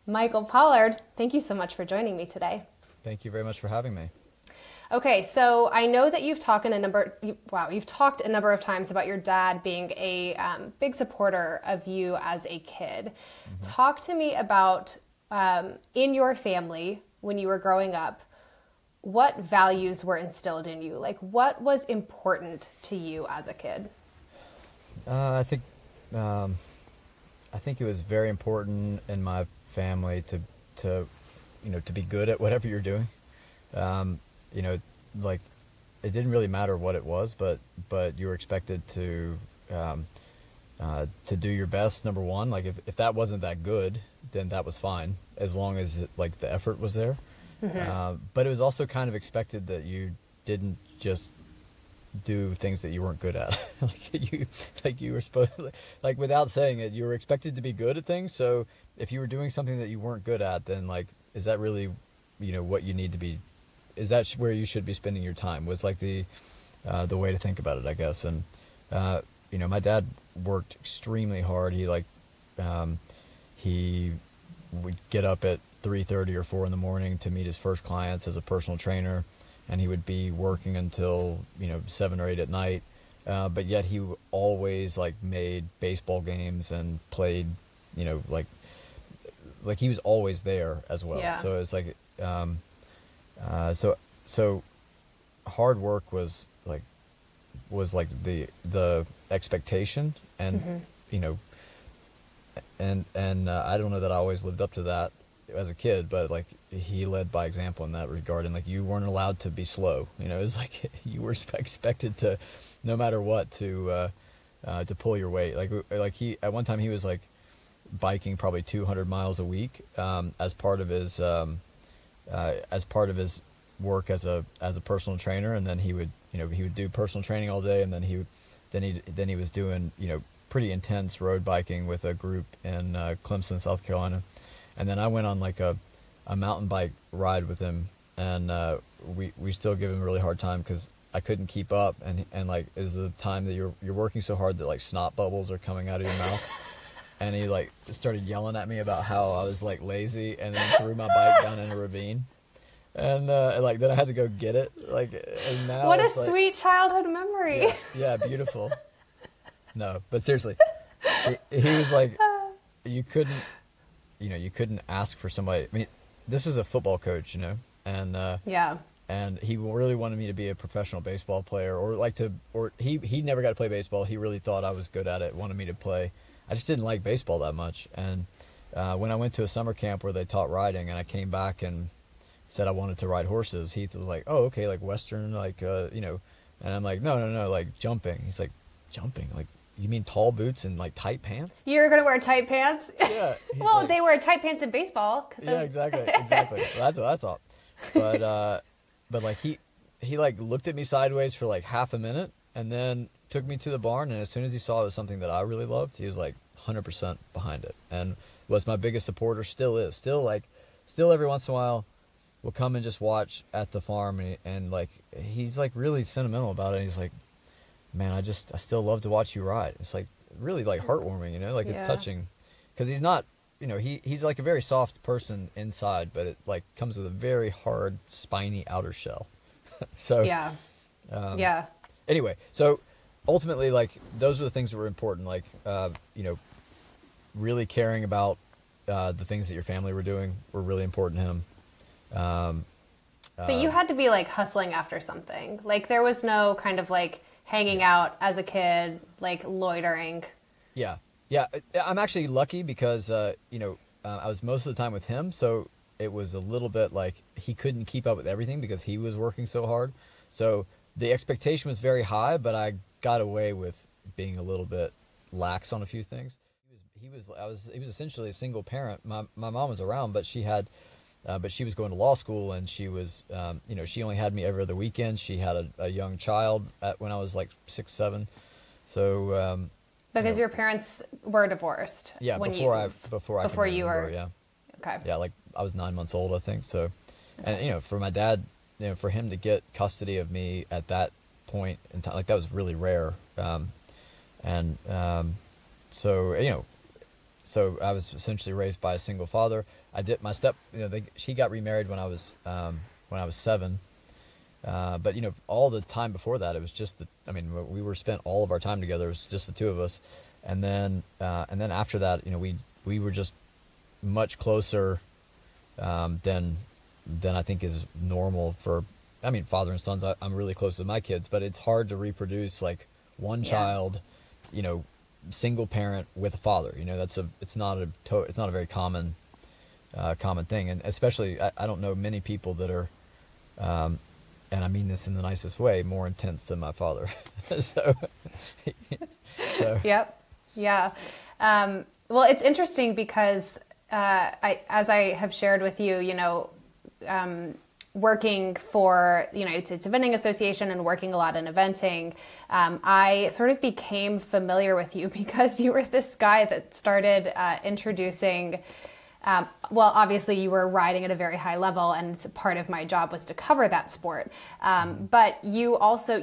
Michael Pollard, thank you so much for joining me today. Thank you very much for having me. Okay, so I know that you've talked you've talked a number of times about your dad being a big supporter of you as a kid. Mm-hmm. Talk to me about in your family when you were growing up, what values were instilled in you? Like, what was important to you as a kid? I think it was very important in my family to be good at whatever you're doing. Like it didn't really matter what it was, but you were expected to do your best. Number one, like if that wasn't that good, then that was fine as long as like the effort was there. Mm-hmm. But it was also kind of expected that you didn't just do things that you weren't good at. you were supposed to, like without saying it, you were expected to be good at things. So if you were doing something that you weren't good at, then like, is that really, what you need to be? Is that where you should be spending your time? Was like the way to think about it, I guess. And my dad worked extremely hard. He would get up at 3:30 or 4 in the morning to meet his first clients as a personal trainer, and he would be working until 7 or 8 at night. But yet he always like made baseball games and played, like he was always there as well. Yeah. So it's like. So hard work was like the expectation, and mm-hmm. I don't know that I always lived up to that as a kid, but like he led by example in that regard, and like you weren't allowed to be slow. It was like you were expected to, no matter what, to pull your weight. Like he at one time he was like biking probably 200 miles a week as part of his work as a personal trainer, and then he would do personal training all day, and then he was doing pretty intense road biking with a group in Clemson, South Carolina, and then I went on like a mountain bike ride with him, and we still give him a really hard time because I couldn't keep up, and like is the time that you're working so hard that like snot bubbles are coming out of your mouth. And he like started yelling at me about how I was like lazy, and then threw my bike down in a ravine. And like then I had to go get it. Like, and now what a sweet childhood memory. Yeah, beautiful. No, but seriously, he was like, you couldn't ask for somebody. I mean, this was a football coach, and yeah. And he really wanted me to be a professional baseball player, or he never got to play baseball. He really thought I was good at it, wanted me to play. I just didn't like baseball that much. And when I went to a summer camp where they taught riding, and I came back and said I wanted to ride horses, he was like, oh, okay, like Western, like, and I'm like, no, like jumping. He's like, jumping? Like, you mean tall boots and like tight pants? You're going to wear tight pants? Yeah. Well, like, they wear tight pants in baseball. Yeah, exactly. Well, that's what I thought. But like he like looked at me sideways for like half a minute, and then took me to the barn, and as soon as he saw it was something that I really loved, he was like 100% behind it, and was my biggest supporter. Still is. Still every once in a while will come and just watch at the farm, and like he's like really sentimental about it. And he's like, man, I still love to watch you ride. It's like really like heartwarming, like it's touching, because he's not, he's like a very soft person inside, but it like comes with a very hard, spiny outer shell. So yeah. Anyway, so ultimately, like, those were the things that were important, like, really caring about the things that your family were doing were really important to him. But you had to be, like, hustling after something. Like, there was no kind of, like, hanging out as a kid, like, loitering. Yeah. I'm actually lucky because, I was most of the time with him, so it was a little bit like he couldn't keep up with everything because he was working so hard. So the expectation was very high, but I got away with being a little bit lax on a few things. He was essentially a single parent. My mom was around, but she was going to law school, and she was, she only had me every other weekend. She had a young child when I was like 6, 7. So, because your parents were divorced. Yeah. Before you were. Yeah. Okay. Yeah. Like I was 9 months old, I think. So, and, for my dad, for him to get custody of me at that point in time, like that was really rare. So, so I was essentially raised by a single father. I did my she got remarried when I was 7. But all the time before that, it was just we were spent all of our time together. It was just the two of us. And then after that, we were just much closer, than I think is normal for, father and sons. I'm really close with my kids, but it's hard to reproduce like one child, single parent with a father. It's not a very common thing. And especially, I don't know many people that are, and I mean this in the nicest way, more intense than my father. so. Yep. Yeah. Well, it's interesting because, as I have shared with you, working for the United States Eventing Association and working a lot in eventing, I sort of became familiar with you because you were this guy that started introducing. Well, obviously you were riding at a very high level, and part of my job was to cover that sport. But you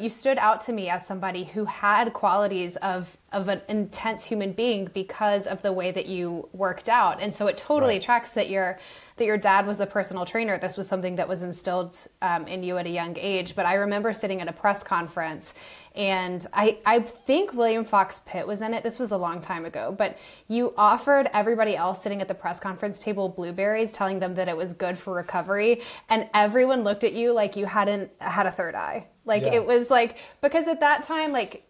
stood out to me as somebody who had qualities of an intense human being because of the way that you worked out. And so it totally tracks that your dad was a personal trainer. This was something that was instilled in you at a young age. But I remember sitting at a press conference, and I think William Fox Pitt was in it. This was a long time ago, but you offered everybody else sitting at the press conference table blueberries, telling them that it was good for recovery. And everyone looked at you like you hadn't had a third eye. Like it was like, because at that time, like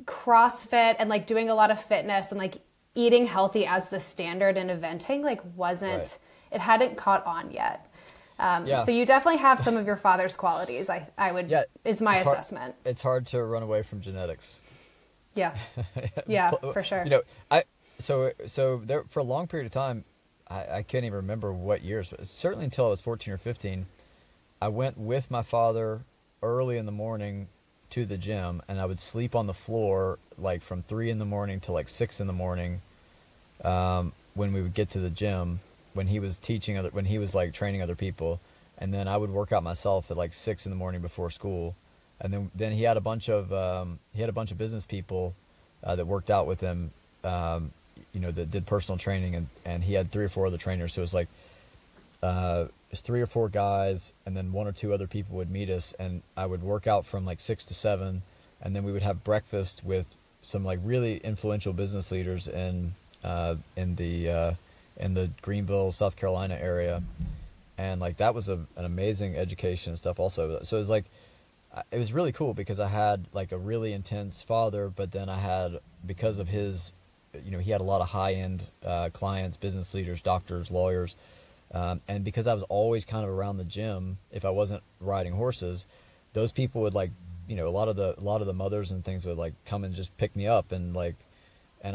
CrossFit and like doing a lot of fitness and like eating healthy as the standard in eventing, like wasn't, it hadn't caught on yet. So you definitely have some of your father's qualities, I would, is my assessment. It's hard to run away from genetics. Yeah. Yeah, for sure. So there for a long period of time, I can't even remember what years, but certainly until I was 14 or 15, I went with my father early in the morning to the gym, and I would sleep on the floor like from 3 in the morning to like 6 in the morning, when we would get to the gym, when he was when he was like training other people. And then I would work out myself at like 6 in the morning before school. And then he had a bunch of business people that worked out with him, that did personal training, and he had 3 or 4 other trainers. So it was like, it's 3 or 4 guys, and then 1 or 2 other people would meet us, and I would work out from like 6 to 7, and then we would have breakfast with some like really influential business leaders in the Greenville, South Carolina area. And like that was an amazing education and stuff also. So it was really cool because I had like a really intense father, but then I had, because of his, he had a lot of high-end clients, business leaders, doctors, lawyers. And because I was always kind of around the gym, if I wasn't riding horses, those people would like, a lot of the mothers and things would like come and just pick me up, and like,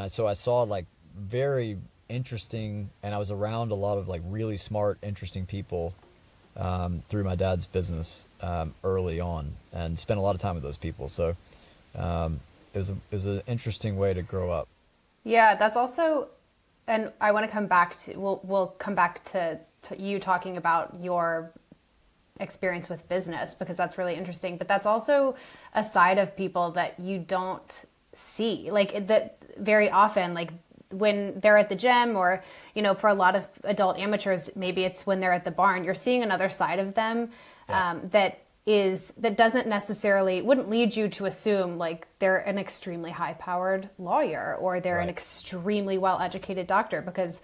so I saw like very interesting, and I was around a lot of like really smart, interesting people through my dad's business early on, and spent a lot of time with those people. So it was an interesting way to grow up. Yeah, that's also, and I want to come back to, we'll come back to you talking about your experience with business, because that's really interesting. But that's also a side of people that you don't see, like that very often, like when they're at the gym, or, for a lot of adult amateurs, maybe it's when they're at the barn, you're seeing another side of them that doesn't necessarily, wouldn't lead you to assume like they're an extremely high powered lawyer, or they're an extremely well-educated doctor, because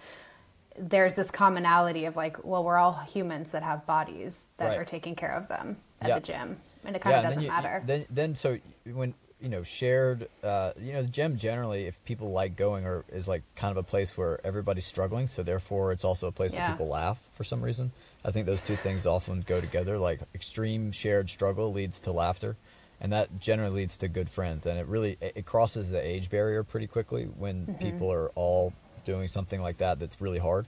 there's this commonality of like, well, we're all humans that have bodies that are taking care of them at the gym, and it kind of doesn't matter. Then so when, shared, the gym generally, if people like going, is like kind of a place where everybody's struggling. So therefore it's also a place that people laugh for some reason. I think those two things often go together. Like extreme shared struggle leads to laughter, and that generally leads to good friends. And it crosses the age barrier pretty quickly when people are all doing something like that that's really hard.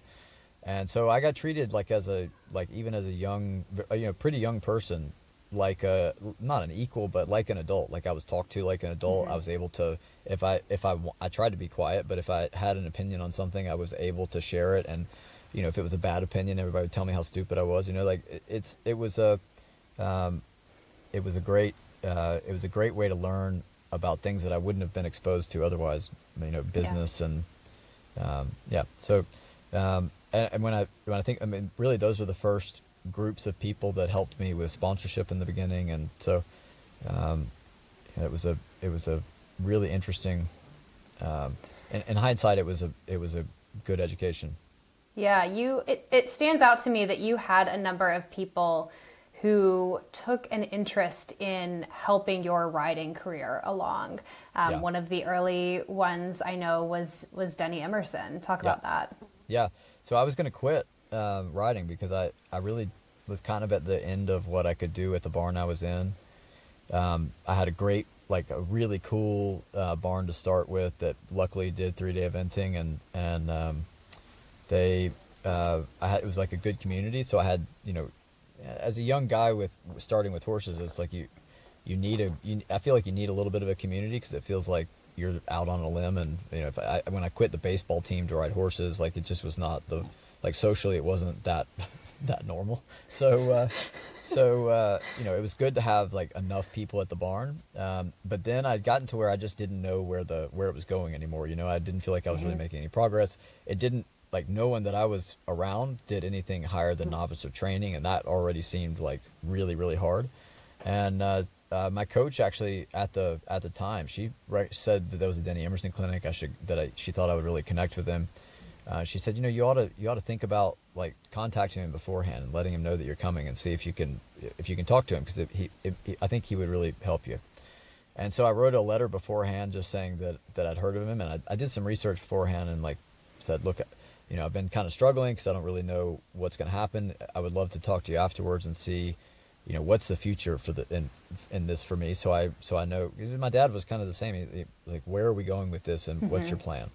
And so I got treated like even as a young, pretty young person, like not an equal, but like an adult. Like I was talked to like an adult. I was able to, if I tried to be quiet, but if I had an opinion on something, I was able to share it. And if it was a bad opinion, everybody would tell me how stupid I was. It was a great way to learn about things that I wouldn't have been exposed to otherwise. Business and yeah. So, and when I think, I mean, really, those are the first groups of people that helped me with sponsorship in the beginning, and so it was a really interesting. In hindsight, it was a good education. Yeah, it stands out to me that you had a number of people who took an interest in helping your riding career along. Yeah. One of the early ones I know was Denny Emerson. Talk about that. Yeah. So I was going to quit riding because I really was kind of at the end of what I could do at the barn I was in. I had a really cool barn to start with that luckily did 3-day eventing, and it was like a good community. So I had, as a young guy starting with horses, it's like I feel like you need a little bit of a community, because it feels like you're out on a limb. And when I quit the baseball team to ride horses, like it just was not socially it wasn't that normal. So it was good to have like enough people at the barn. But then I'd gotten to where I just didn't know where it was going anymore. I didn't feel like I was really making any progress. It didn't, like, no one that I was around did anything higher than novice or training, and that already seemed like really, really hard. And my coach actually at the time, she said that there was a Denny Emerson clinic. She thought I would really connect with him. She said, you ought to think about like contacting him beforehand and letting him know that you're coming, and see if you can talk to him, because I think he would really help you. And so I wrote a letter beforehand just saying that I'd heard of him, and I did some research beforehand and like said, look, I've been kind of struggling because I don't really know what's going to happen. I would love to talk to you afterwards and see, what's the future in this for me. So I know, my dad was kind of the same. He like, where are we going with this, and what's your plan?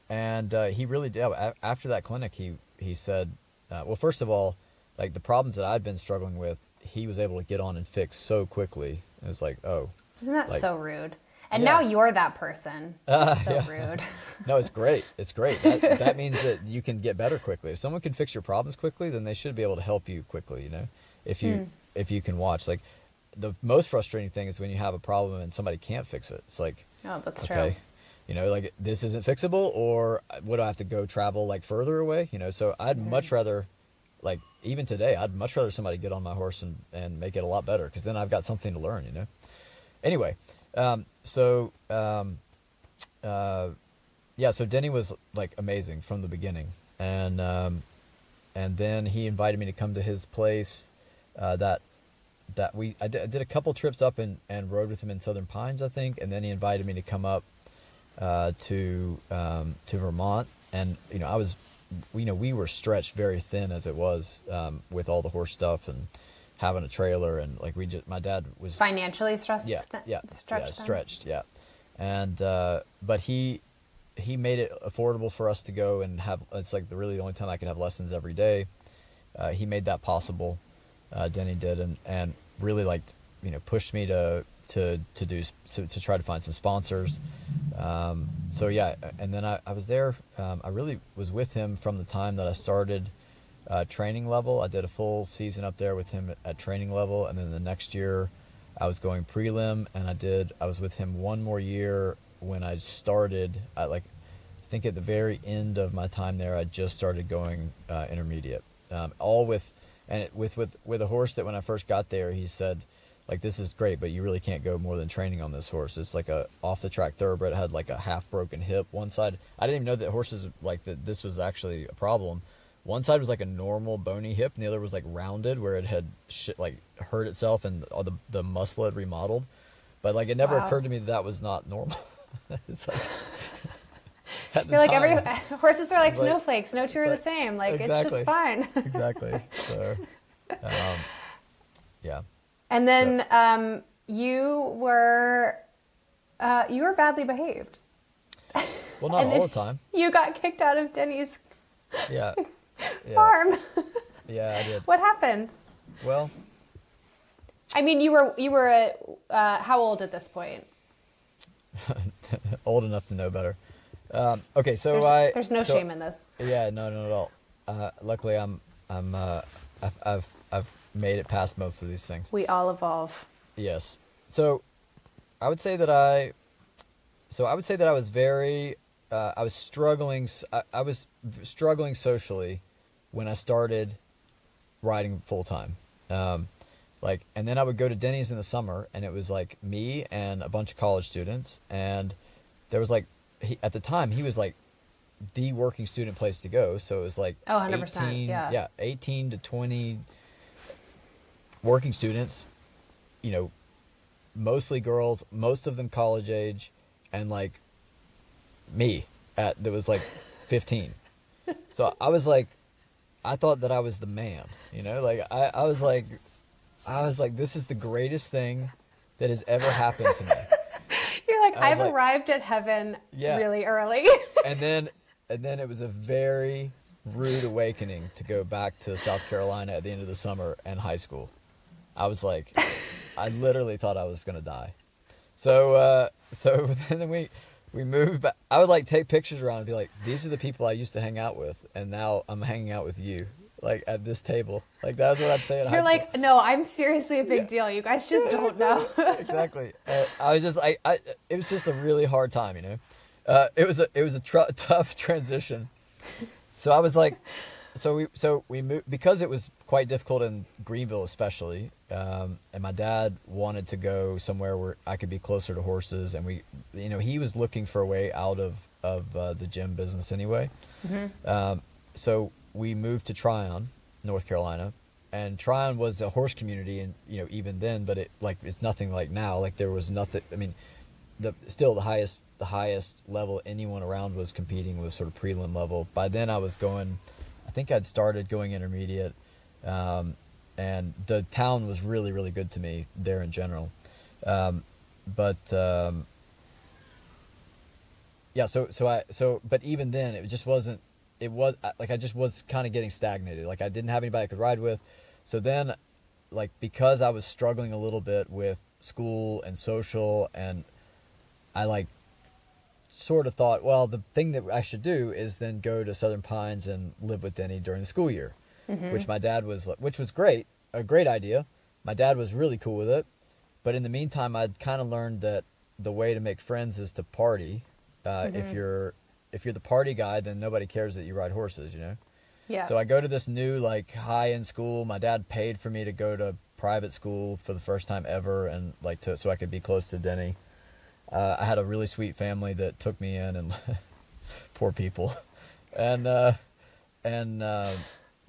And he really did. After that clinic, he said, well, first of all, like the problems that I'd been struggling with, he was able to get on and fix so quickly. It was like, oh. Isn't that so rude? And now you're that person. It's so rude. No, it's great. It's great. That means that you can get better quickly. If someone can fix your problems quickly, then they should be able to help you quickly, if you can watch. Like, the most frustrating thing is when you have a problem and somebody can't fix it. It's like, oh, that's okay, true. Like, this isn't fixable, or would I have to go travel like further away? So I'd much rather, like, even today, I'd much rather somebody get on my horse and make it a lot better, because then I've got something to learn, Anyway, so Denny was like amazing from the beginning, and then he invited me to come to his place. I did a couple trips up and rode with him in Southern Pines, I think, and then he invited me to come up to Vermont, and we were stretched very thin as it was, with all the horse stuff and having a trailer, and like my dad was financially stressed. Stretched. And but he made it affordable for us to go and have. It's like the only time I could have lessons every day. He made that possible. Denny did, and really pushed me to try to find some sponsors. And then I was there. I really was with him from the time that I started training level. I did a full season up there with him at training level, and then the next year I was going prelim, and I was with him one more year when I started. I think at the very end of my time there, I just started going intermediate. All with a horse that when I first got there, he said, like, this is great, but you really can't go more than training on this horse. It's like a off the track thoroughbred. It had like a half broken hip. One side, I didn't even know that horses like that. This was actually a problem. One side was like a normal bony hip, and the other was like rounded, where it had hurt itself, and all the muscle had remodeled. But like, it never occurred to me that was not normal. It's like, you're like, every horses are like snowflakes. No two are the same. Like, exactly. It's just fine. Exactly. So, yeah. And then you were badly behaved. Well, not all the time. You got kicked out of Denny's farm. Yeah, I did. What happened? Well, I mean, you were how old at this point? Old enough to know better. Okay, so there's no shame in this. Yeah, no, not at all. Luckily, I've made it past most of these things. We all evolve. Yes. So I would say that I was very I was struggling. I was struggling socially when I started riding full time. Like, and then I would go to Denny's in the summer, and it was like me and a bunch of college students, and there was like, at the time he was like the working student place to go. So it was like 100%, 18, yeah, 18 to 20 working students, you know, mostly girls, most of them college age, and like me that was like 15. So I was like, I thought that I was the man, you know, like I was like, this is the greatest thing that has ever happened to me. You're like, I've arrived at heaven really early. and then it was a very rude awakening to go back to South Carolina at the end of the summer and high school. I was like, I literally thought I was gonna die. So then we moved back. I would like take pictures around and be like, these are the people I used to hang out with, and now I'm hanging out with you, like at this table. Like that's what I'd say. You're like, no, I'm seriously a big deal. You guys just don't know. Exactly. I was just it was just a really hard time, you know. It was a tough transition. So I was like, so we moved because it was quite difficult in Greenville, especially. And my dad wanted to go somewhere where I could be closer to horses, and he was looking for a way out of the gym business anyway. Mm-hmm. So we moved to Tryon, North Carolina, and Tryon was a horse community, and even then, but it's nothing like now. Like there was nothing. I mean, the highest level anyone around was competing was sort of prelim level. By then I think I'd started going intermediate, and the town was really, really good to me there in general. But even then it just wasn't, I just was kind of getting stagnated. Like I didn't have anybody I could ride with. So then, like, because I was struggling a little bit with school and social, and I sort of thought, well, the thing that I should do is then go to Southern Pines and live with Denny during the school year, mm-hmm. which was great, a great idea. My dad was really cool with it. But in the meantime, I'd kind of learned that the way to make friends is to party. Mm-hmm. If you're the party guy, then nobody cares that you ride horses, Yeah. So I go to this new high-end school. My dad paid for me to go to private school for the first time ever, and so I could be close to Denny. I had a really sweet family that took me in, and poor people, and the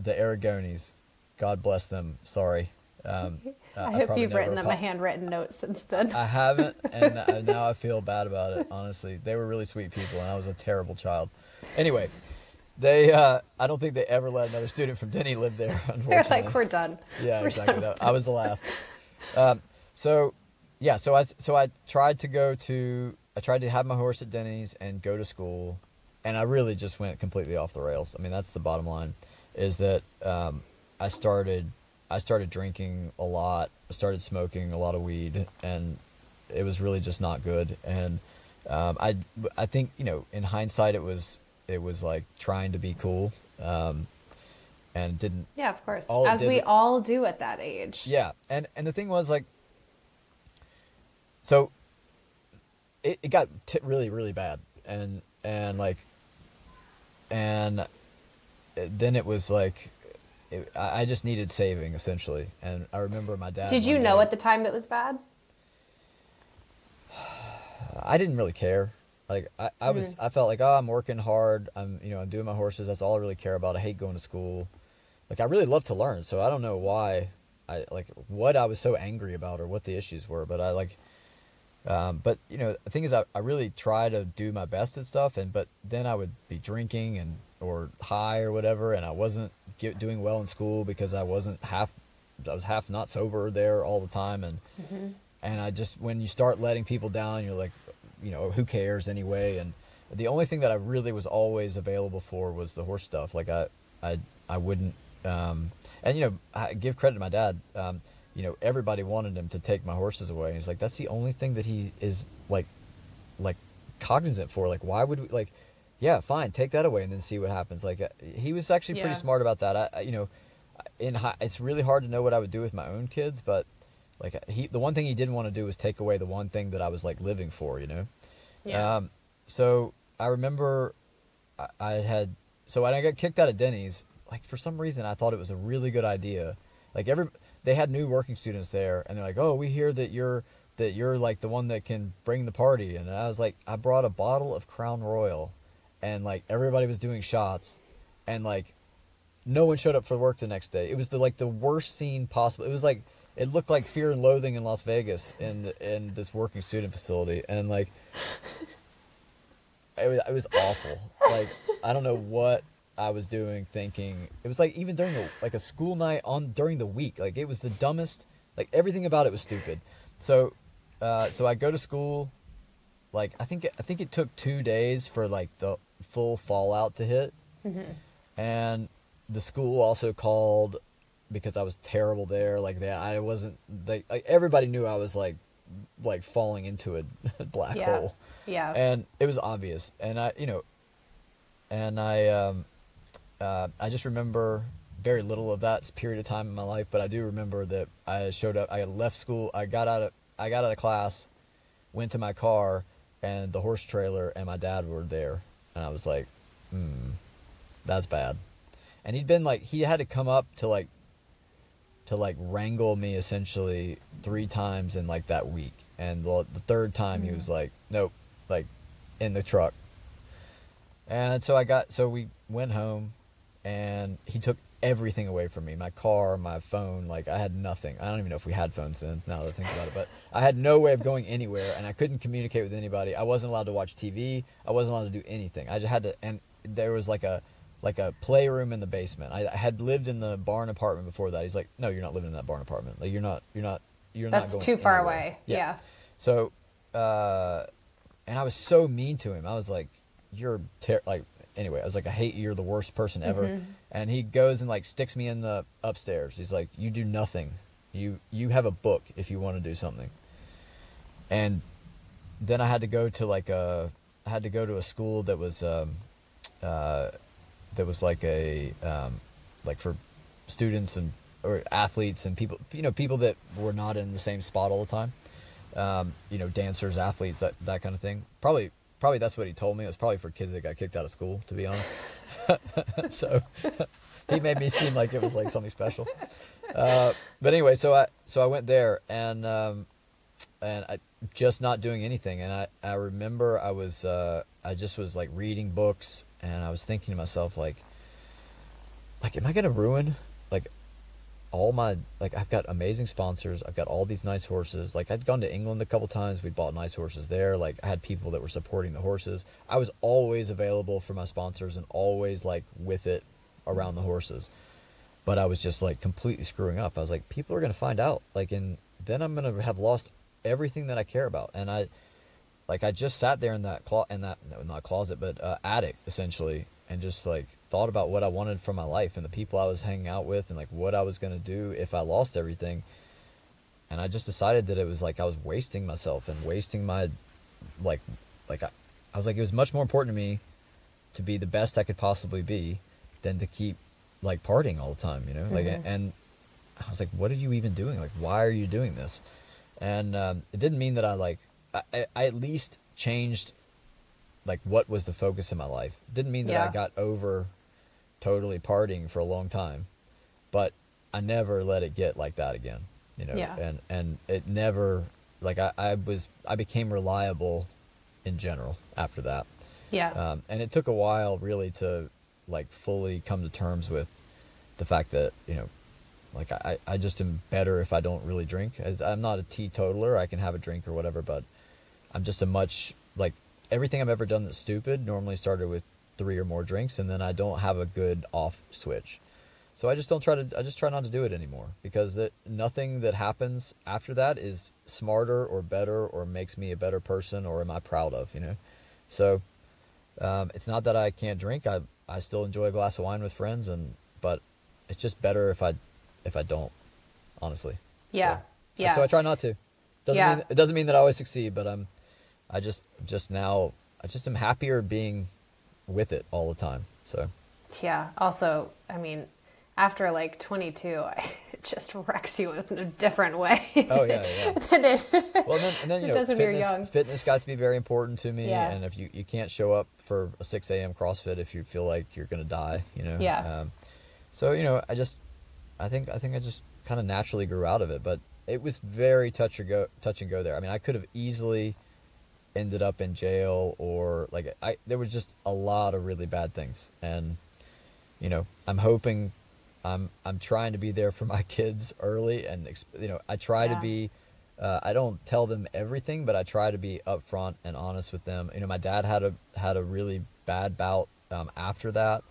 Aragonis, God bless them. Sorry. I hope you've written them a handwritten note since then. I haven't, and now I feel bad about it. Honestly, they were really sweet people, and I was a terrible child. Anyway, I don't think they ever let another student from Denny live there. Unfortunately, they're like, we're done. Yeah, exactly. I was the last. So I tried to have my horse at Denny's and go to school, and I really just went completely off the rails. I mean, that's the bottom line, is that I started drinking a lot. I started smoking a lot of weed, and it was really just not good. And I think in hindsight it was like trying to be cool, and didn't. Yeah, of course, as we all do at that age. Yeah, and the thing was so it got really, really bad, and then it was I just needed saving, essentially. And I remember my dad. Did you know at the time it was bad? I didn't really care. I felt like, I'm working hard. I'm doing my horses. That's all I really care about. I hate going to school. I really love to learn. So I don't know why what I was so angry about or what the issues were, but but the thing is, I really try to do my best at stuff, but then I would be drinking or high or whatever, and I wasn't doing well in school because I was half not sober there all the time, and mm-hmm. and I just, when you start letting people down, you're like, who cares anyway? And the only thing that I really was always available for was the horse stuff. I wouldn't, I give credit to my dad. Everybody wanted him to take my horses away. And he's like, that's the only thing that he is cognizant for. Why would we, yeah, fine, take that away and then see what happens. He was actually pretty smart about that. It's really hard to know what I would do with my own kids, but the one thing he didn't want to do was take away the one thing that I was living for, Yeah. So I remember I had, so when I got kicked out of Denny's, like for some reason I thought it was a really good idea. Like they had new working students there, and they're like, "Oh, we hear that you're like the one that can bring the party." And I was like, I brought a bottle of Crown Royal, and like everybody was doing shots, and like no one showed up for work the next day. It was the worst scene possible. It was like, it looked like Fear and Loathing in Las Vegas in this working student facility, and like it was awful. Like I don't know what I was doing, thinking. It was like even during a school night during the week, like it was the dumbest. Like everything about it was stupid. So I go to school. Like I think it took 2 days for like the full fallout to hit, and the school also called because I was terrible there. Like I wasn't. Like everybody knew I was like falling into a black hole. Yeah. And it was obvious. And I just remember very little of that period of time in my life, but I do remember that I showed up. I left school. I got out of class, went to my car, and the horse trailer and my dad were there, and I was like, that's bad. And he had to come up to wrangle me essentially 3 times in like that week, and the third time he was like, nope, like in the truck. And so we went home, and he took everything away from me, my car, my phone. Like I had nothing. I don't even know if we had phones then, now that I think about it, but I had no way of going anywhere, and I couldn't communicate with anybody. I wasn't allowed to watch TV. I wasn't allowed to do anything. I just had to, and there was like a playroom in the basement. I had lived in the barn apartment before that. He's like, no, you're not living in that barn apartment. Like you're not That's going too far anywhere. away. Yeah. Yeah. So, and I was so mean to him. I was like, anyway, I was like, I hate you. You're the worst person ever. And he goes and like sticks me in the upstairs. He's like, you do nothing. You have a book if you want to do something. And then I had to go to a school that was like like for students or athletes and people that were not in the same spot all the time. Dancers, athletes, that kind of thing. Probably that's what he told me. It was probably for kids that got kicked out of school, to be honest. So he made me seem like it was like something special. But anyway, so I went there, and I just not doing anything. And I remember I just was like reading books, and I was thinking to myself like am I gonna ruin like all my, like I've got amazing sponsors, I've got all these nice horses. Like I'd gone to England a couple times, we bought nice horses there. Like I had people that were supporting the horses. I was always available for my sponsors and always like with it around the horses. But I was just like completely screwing up. I was like, people are gonna find out, like, and then I'm gonna have lost everything that I care about. And I just sat there in that not closet, but attic essentially, and just like thought about what I wanted from my life and the people I was hanging out with, and like what I was going to do if I lost everything. And I just decided that it was like I was wasting myself and wasting my I was like, it was much more important to me to be the best I could possibly be than to keep like partying all the time, like, and I was like, what are you even doing? Like, why are you doing this? And it didn't mean that I at least changed like what was the focus in my life. It didn't mean that I got over totally partying for a long time, but I never let it get like that again, and it never, like I became reliable in general after that. And it took a while really to like fully come to terms with the fact that, like I just am better if I don't really drink. I'm not a teetotaler. I can have a drink or whatever, but I'm just like everything I've ever done that's stupid normally started with 3 or more drinks, and then I don't have a good off switch. So I just try not to do it anymore, because nothing that happens after that is smarter or better or makes me a better person or am I proud of, So it's not that I can't drink. I still enjoy a glass of wine with friends, but it's just better if I don't, honestly. Yeah. So, yeah. So I try not to. It doesn't mean that I always succeed, but I just now am happier being with it all the time. So yeah. Also, I mean, after like 22, it just wrecks you in a different way. Oh yeah. than it, Well, and then it does when you're young. fitness got to be very important to me. Yeah. And if you can't show up for a 6 a.m. CrossFit if you feel like you're going to die, Yeah. So, I think I just kind of naturally grew out of it, but it was very touch and go there. I mean, I could have easily ended up in jail, or like there was just a lot of really bad things. And, I'm hoping I'm trying to be there for my kids early, and, I try to be, I don't tell them everything, but I try to be upfront and honest with them. My dad had a really bad bout after that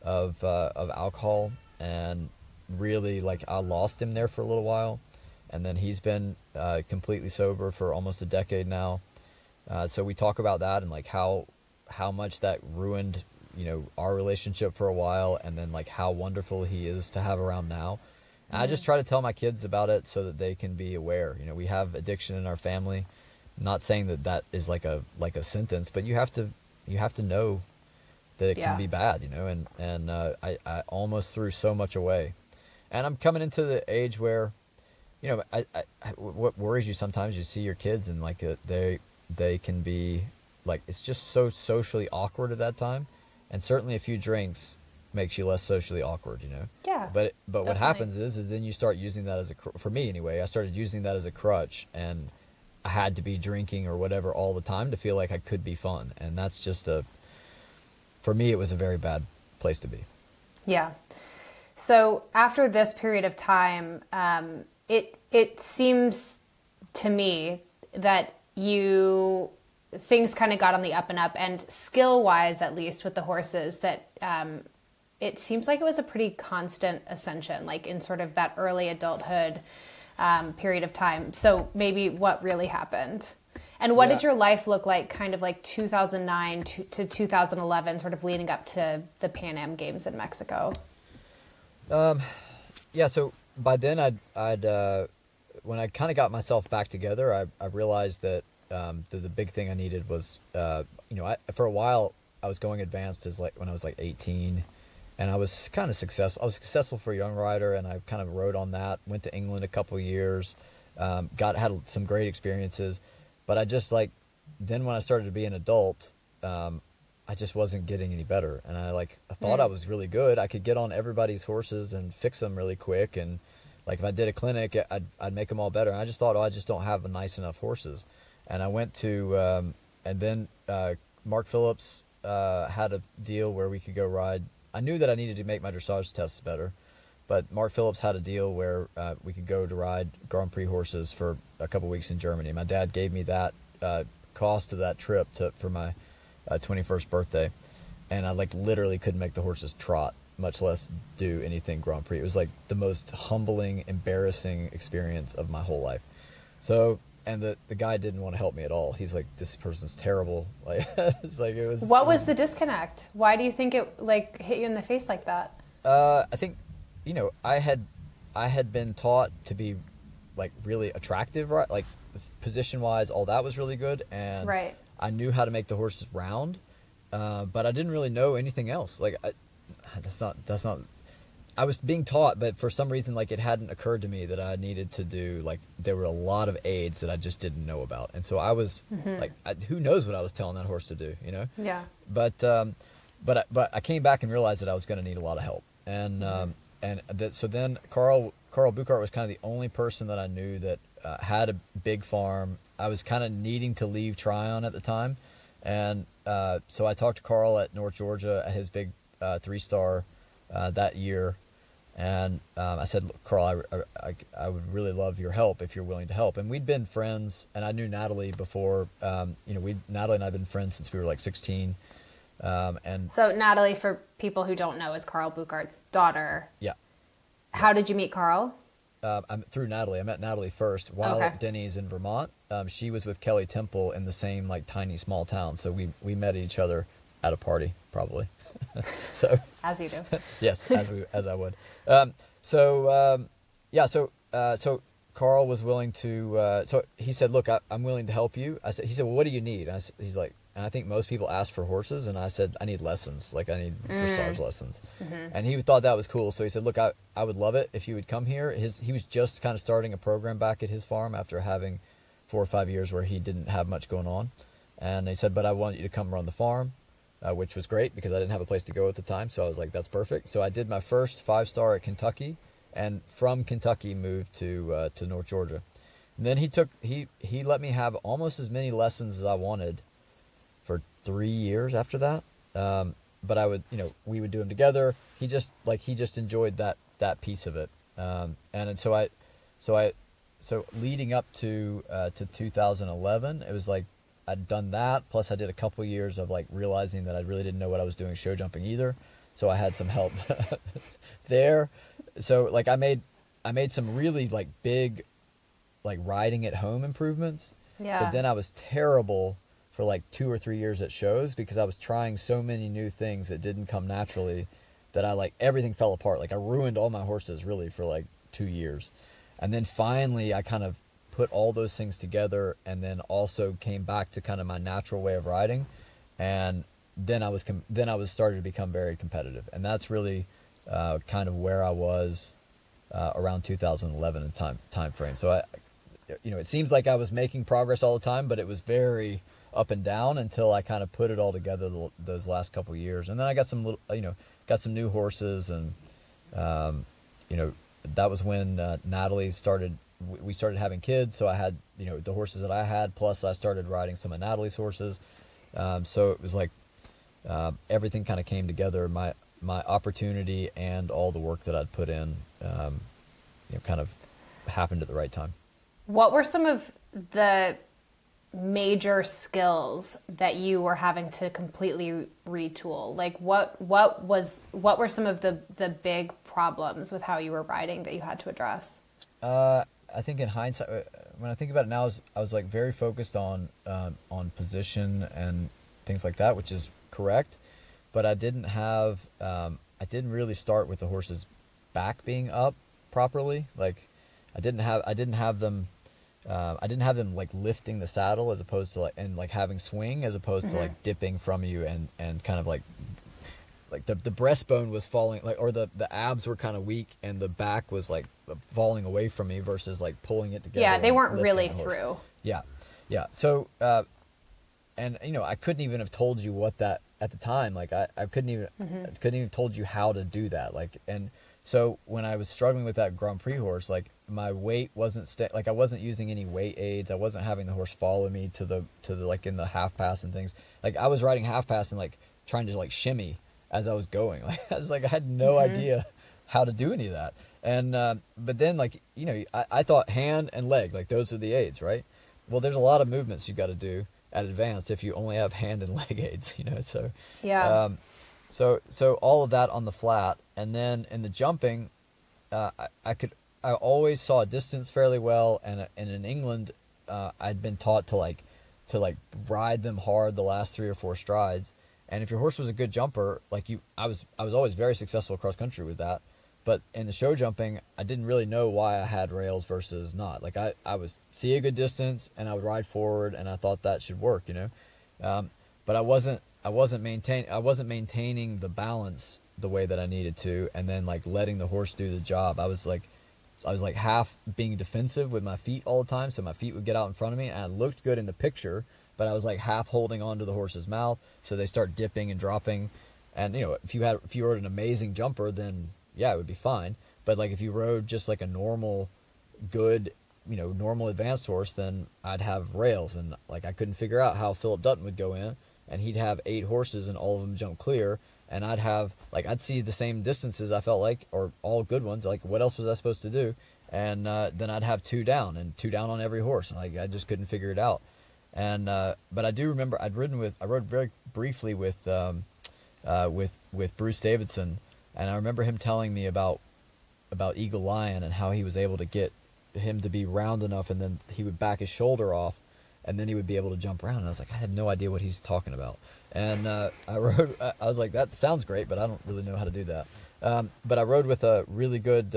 of alcohol, and really, like, I lost him there for a little while, and then he's been completely sober for almost a decade now. So we talk about that, and like how much that ruined our relationship for a while, and then like how wonderful he is to have around now. And I just try to tell my kids about it so that they can be aware. We have addiction in our family. I'm not saying that is like a sentence, but you have to know that it can be bad, and I almost threw so much away. And I'm coming into the age where, what worries you sometimes, you see your kids and like they can be like, it's just so socially awkward at that time. And certainly a few drinks makes you less socially awkward, Yeah. But definitely. what happens is then you start using that for me anyway, I started using that as a crutch, and I had to be drinking or whatever all the time to feel like I could be fun. And that's just for me, it was a very bad place to be. Yeah. So after this period of time, it seems to me that things kind of got on the up and up, and skill-wise, at least with the horses, that it seems like it was a pretty constant ascension, like in sort of that early adulthood period of time. So maybe what really happened? And what did your life look like kind of like 2009 to 2011, sort of leading up to the Pan Am Games in Mexico? Yeah, so by then I'd when I kind of got myself back together, I realized that the big thing I needed was, for a while I was going advanced as like when I was like 18, and I was kind of successful. I was successful for a young rider, and I kind of rode on that. Went to England a couple of years, had some great experiences, but I just then when I started to be an adult, I just wasn't getting any better, and I thought I was really good. I could get on everybody's horses and fix them really quick, and like if I did a clinic, I'd make them all better. And I just thought, I just don't have nice enough horses. And I went to, and then Mark Phillips had a deal where we could go ride. I knew that I needed to make my dressage tests better, but Mark Phillips had a deal where we could go to ride Grand Prix horses for a couple weeks in Germany. My dad gave me that cost of that trip for my 21st birthday, and I literally couldn't make the horses trot, much less do anything Grand Prix. It was like the most humbling, embarrassing experience of my whole life. So. And the guy didn't want to help me at all. He's like, this person's terrible. It's like it was. What was the disconnect? Why do you think it hit you in the face like that? I think, I had been taught to be really attractive, right? Like position wise, all that was really good, and right. I knew how to make the horses round, but I didn't really know anything else. That's not. I was being taught, but for some reason, it hadn't occurred to me that I needed to do, there were a lot of aids that I just didn't know about. And so I was, who knows what I was telling that horse to do, Yeah. But I came back and realized that I was going to need a lot of help. And, so then Carl Buchart was kind of the only person that I knew that had a big farm. I was kind of needing to leave Tryon at the time. And so I talked to Carl at North Georgia at his big 3-star that year. And I said, "Look, Carl, I would really love your help if you're willing to help." And we'd been friends, and I knew Natalie before. Natalie and I had been friends since we were 16. And so Natalie, for people who don't know, is Carl Buchart's daughter. Yeah. How did you meet Carl? Through Natalie. I met Natalie first while at Denny's in Vermont. She was with Kelly Temple in the same tiny small town, so we met each other at a party probably. So as you do. Yes, as I would. So Carl was willing to. So he said, "Look, I'm willing to help you." He said, "Well, what do you need?" He's like, I think most people asked for horses, and I said I need lessons, like I need dressage lessons. And he thought that was cool, so he said, look, I would love it if you would come here. He was just kind of starting a program back at his farm after having 4 or 5 years where he didn't have much going on, and he said, but I want you to come run the farm, which was great because I didn't have a place to go at the time. So I was like, that's perfect. So I did my first 5-star at Kentucky, and from Kentucky moved to North Georgia. And then he let me have almost as many lessons as I wanted for 3 years after that. But I would, we would do them together. He just enjoyed that piece of it. So leading up to 2011, it was like I'd done that. Plus I did a couple years of like realizing that I really didn't know what I was doing show jumping either. So I had some help there. So like I made some really like big, like riding at home improvements. Yeah. But then I was terrible for like 2 or 3 years at shows because I was trying so many new things that didn't come naturally that I like everything fell apart. Like I ruined all my horses really for like 2 years. And then finally I kind of put all those things together and then also came back to kind of my natural way of riding. And then I was started to become very competitive. And that's really kind of where I was around 2011 in time frame. So it seems like I was making progress all the time, but it was very up and down until I kind of put it all together those last couple of years. And then I got some got some new horses, and that was when Natalie we started having kids. So I had the horses that I had, plus I started riding some of Natalie's horses. So it was like everything kind of came together. My opportunity and all the work that I'd put in, kind of happened at the right time. What were some of the major skills that you were having to completely retool? Like what were some of the big problems with how you were riding that you had to address? I think in hindsight, when I think about it now, I was like very focused on position and things like that, which is correct. But I didn't really start with the horse's back being up properly. Like I didn't have them like lifting the saddle as opposed to like having swing as opposed to like dipping from you and kind of like the breastbone was falling, like, or the abs were kind of weak and the back was like falling away from me versus like pulling it together. Yeah, they weren't really through. Yeah. So and I couldn't even have told you what that at the time. Like I couldn't even told you how to do that. Like, and so when I was struggling with that Grand Prix horse, like my weight wasn't like I wasn't using any weight aids. I wasn't having the horse follow me to the like in the half pass and things. Like I was riding half pass and like trying to like shimmy as I was going. Like I was like I had no idea how to do any of that. And but then like I thought hand and leg, like those are the aids, right? Well, there's a lot of movements you got to do at advanced if you only have hand and leg aids, So yeah. So all of that on the flat, and then in the jumping, I always saw a distance fairly well, and in England, I'd been taught to ride them hard the last 3 or 4 strides, and if your horse was a good jumper, I was always very successful cross country with that. But in the show jumping, I didn't really know why I had rails versus not. Like I was see a good distance and I would ride forward, and I thought that should work, But I wasn't maintaining the balance the way that I needed to, and then like letting the horse do the job. I was like half being defensive with my feet all the time, so my feet would get out in front of me, and I looked good in the picture, but I was like half holding onto the horse's mouth, so they start dipping and dropping. And if you rode an amazing jumper, then yeah, it would be fine. But like if you rode just like a normal, good, normal advanced horse, then I'd have rails, and like I couldn't figure out how Philip Dutton would go in, and he'd have 8 horses and all of them jump clear, and I'd see the same distances I felt like, or all good ones. Like what else was I supposed to do? And then I'd have 2 down and 2 down on every horse, and I just couldn't figure it out. And but I do remember I rode very briefly with Bruce Davidson. And I remember him telling me about Eagle Lion and how he was able to get him to be round enough, and then he would back his shoulder off, and then he would be able to jump around. And I was like, I had no idea what he's talking about. And I was like, that sounds great, but I don't really know how to do that. But I rode with a really good,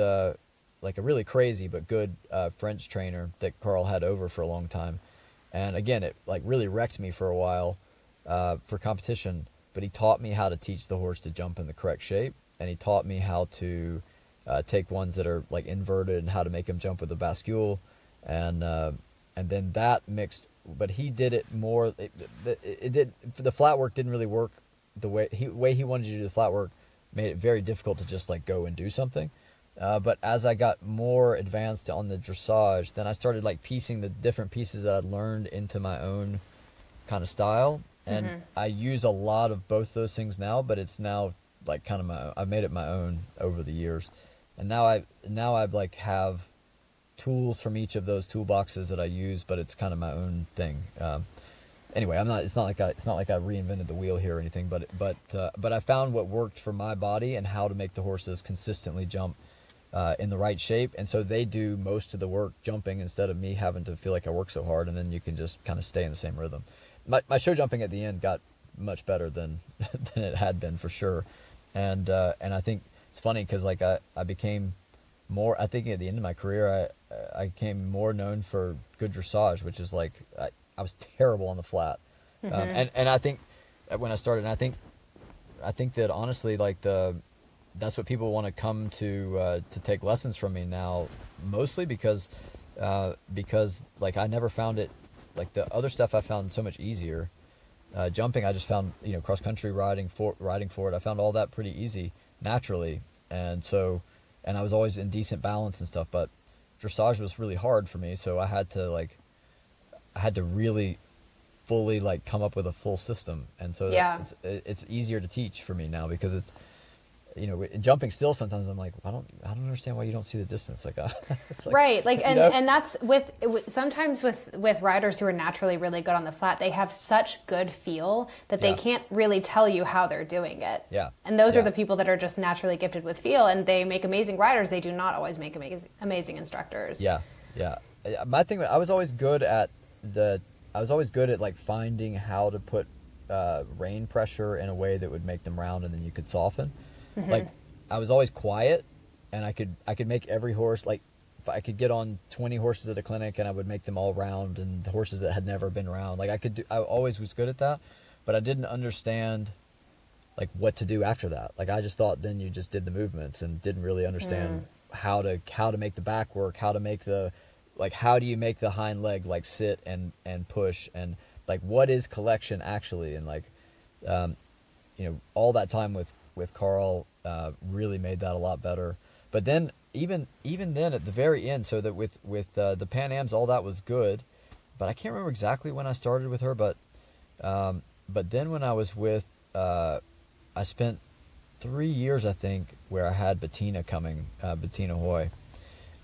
like a really crazy but good French trainer that Carl had over for a long time. And again, it like really wrecked me for a while. for competition, but he taught me how to teach the horse to jump in the correct shape, and he taught me how to take ones that are like inverted and how to make them jump with a bascule, and then that mixed. But he did it more. It did, the flat work didn't really work the way he wanted you to do the flat work. Made it very difficult to just like go and do something. But as I got more advanced on the dressage, then I started like piecing the different pieces that I'd learned into my own kind of style. And I use a lot of both those things now, but it's now like kind of I've made it my own over the years. And now I like have tools from each of those toolboxes that I use, but it's kind of my own thing. Anyway, it's not like I reinvented the wheel here or anything, but I found what worked for my body and how to make the horses consistently jump in the right shape, and so they do most of the work jumping instead of me having to feel like I work so hard, and then you can just kind of stay in the same rhythm. My show jumping at the end got much better than it had been for sure, and I think it's funny because like I became more. I think at the end of my career, I became more known for good dressage, which is like I was terrible on the flat, and I think when I started, and I think that honestly, like that's what people want to come to take lessons from me now, mostly because like I never found it, like the other stuff I found so much easier. Jumping, I just found, cross country riding for it, I found all that pretty easy naturally, and I was always in decent balance and stuff, but dressage was really hard for me, so I had to really fully like come up with a full system, and so it's easier to teach for me now because it's, jumping still sometimes I'm like, I don't understand why you don't see the distance like it's like, right, like and that's sometimes with riders who are naturally really good on the flat, they have such good feel that they can't really tell you how they're doing it. And those are the people that are just naturally gifted with feel, and they make amazing riders. They do not always make amazing instructors. My thing, I was always good at like finding how to put rein pressure in a way that would make them round and then you could soften. Like I was always quiet, and I could make every horse, like if I could get on 20 horses at a clinic and I would make them all round, and the horses that had never been round, like I always was good at that, but I didn't understand like what to do after that. Like I just thought then you just did the movements and didn't really understand how to make the back work, how to make how do you make the hind leg like sit and push, and like what is collection actually, and like all that time with Carl really made that a lot better. But then even then at the very end, so that with the Pan Ams, all that was good, but I can't remember exactly when I started with her, but then when I was with I spent 3 years I think where I had Bettina coming, Bettina Hoy,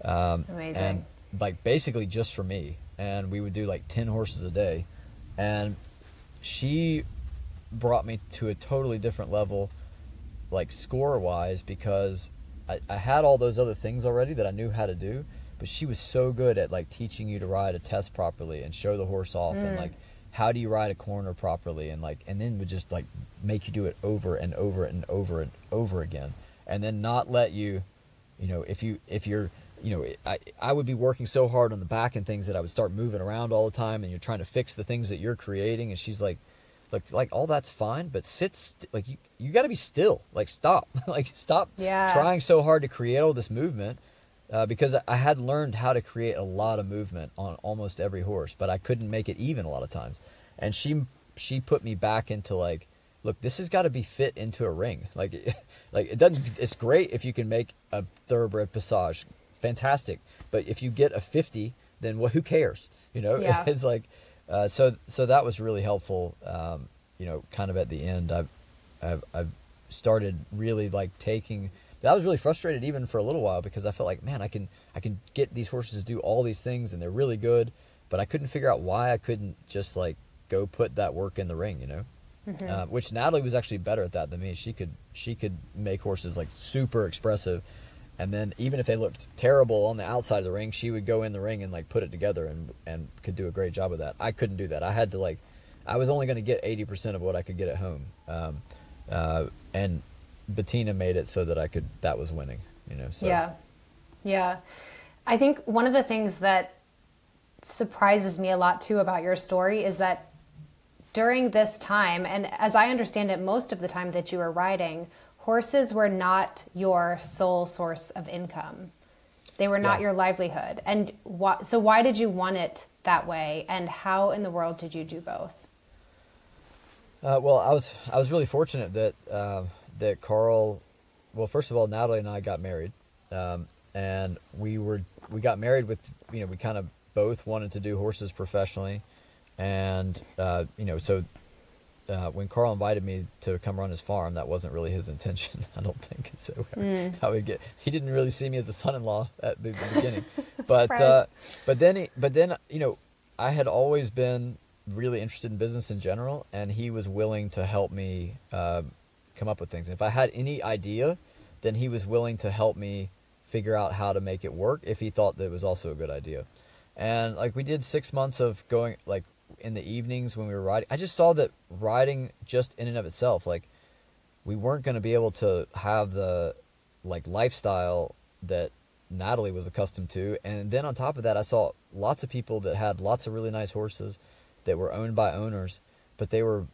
amazing, and like basically just for me, and we would do like 10 horses a day, and she brought me to a totally different level, like score wise, because I had all those other things already that I knew how to do, but she was so good at like teaching you to ride a test properly and show the horse off, and like how do you ride a corner properly, and then would just like make you do it over and over and over and over again, and then not let you, if you're I would be working so hard on the back and things that I would start moving around all the time, and you're trying to fix the things that you're creating, and she's like all that's fine, but like you got to be still, like stop stop trying so hard to create all this movement, because I had learned how to create a lot of movement on almost every horse, but I couldn't make it even a lot of times, and she put me back into like, look, this has got to be fit into a ring, like it doesn't, it's great if you can make a thoroughbred passage, fantastic, but if you get a 50, then who cares, It's like so that was really helpful, kind of at the end. I've started really like taking, I was really frustrated even for a little while, because I felt like, man, I can get these horses to do all these things and they're really good, but I couldn't figure out why I couldn't just like go put that work in the ring, which Natalie was actually better at that than me. She could make horses like super expressive, and then even if they looked terrible on the outside of the ring, she would go in the ring and like put it together and could do a great job of that. I couldn't do that. I had to I was only going to get 80% of what I could get at home. And Bettina made it so that that was winning, so. Yeah. I think one of the things that surprises me a lot too about your story is that during this time, and as I understand it, most of the time that you were riding, horses were not your sole source of income. They were not your livelihood. And so why did you want it that way? And how in the world did you do both? Well, I was really fortunate that that Carl, well, first of all, Natalie and I got married, and we got married with, we kind of both wanted to do horses professionally, and so when Carl invited me to come run his farm, that wasn't really his intention, I don't think. So he didn't really see me as a son-in-law at the beginning, but then I had always been really interested in business in general, and he was willing to help me come up with things. And if I had any idea, then he was willing to help me figure out how to make it work if he thought that it was also a good idea. And like we did 6 months of going, like in the evenings when we were riding, I just saw that riding just in and of itself, like we weren't going to be able to have the like lifestyle that Natalie was accustomed to. And then on top of that, I saw lots of people that had lots of really nice horses that were owned by owners, but they were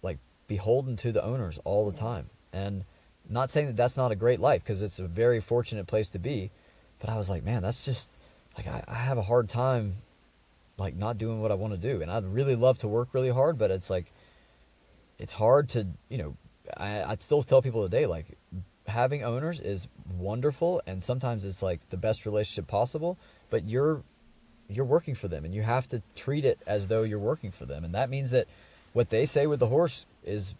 like beholden to the owners all the time. And not saying that that's not a great life, because it's a very fortunate place to be, but I was like, man, that's just like, I have a hard time like not doing what I want to do. And I'd really love to work really hard, but it's like, it's hard to, I'd still tell people today, like having owners is wonderful. And sometimes it's like the best relationship possible, but you're working for them, and you have to treat it as though you're working for them. And that means that what they say with the horse is,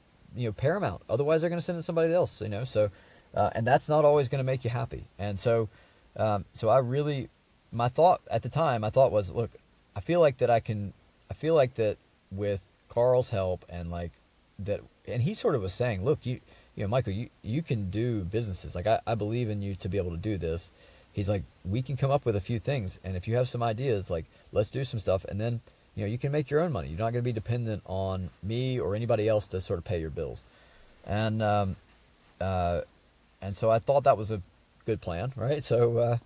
paramount. Otherwise they're going to send it to somebody else, so, and that's not always going to make you happy. And so, my thought at the time, was, look, I feel like that with Carl's help and like that, and he sort of was saying, look, Michael, you can do businesses. Like I believe in you to be able to do this. He's like, we can come up with a few things, and if you have some ideas, like let's do some stuff, and then you can make your own money. You're not going to be dependent on me or anybody else to sort of pay your bills. And so I thought that was a good plan, right? So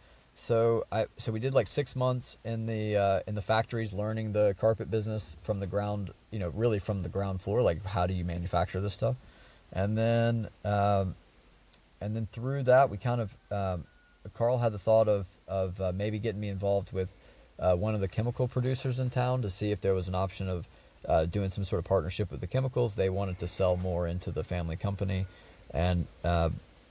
we did like 6 months in the factories, learning the carpet business from the ground, really from the ground floor, like how do you manufacture this stuff? And then through that, we kind of, Carl had the thought of maybe getting me involved with one of the chemical producers in town to see if there was an option of doing some sort of partnership with the chemicals. They wanted to sell more into the family company, and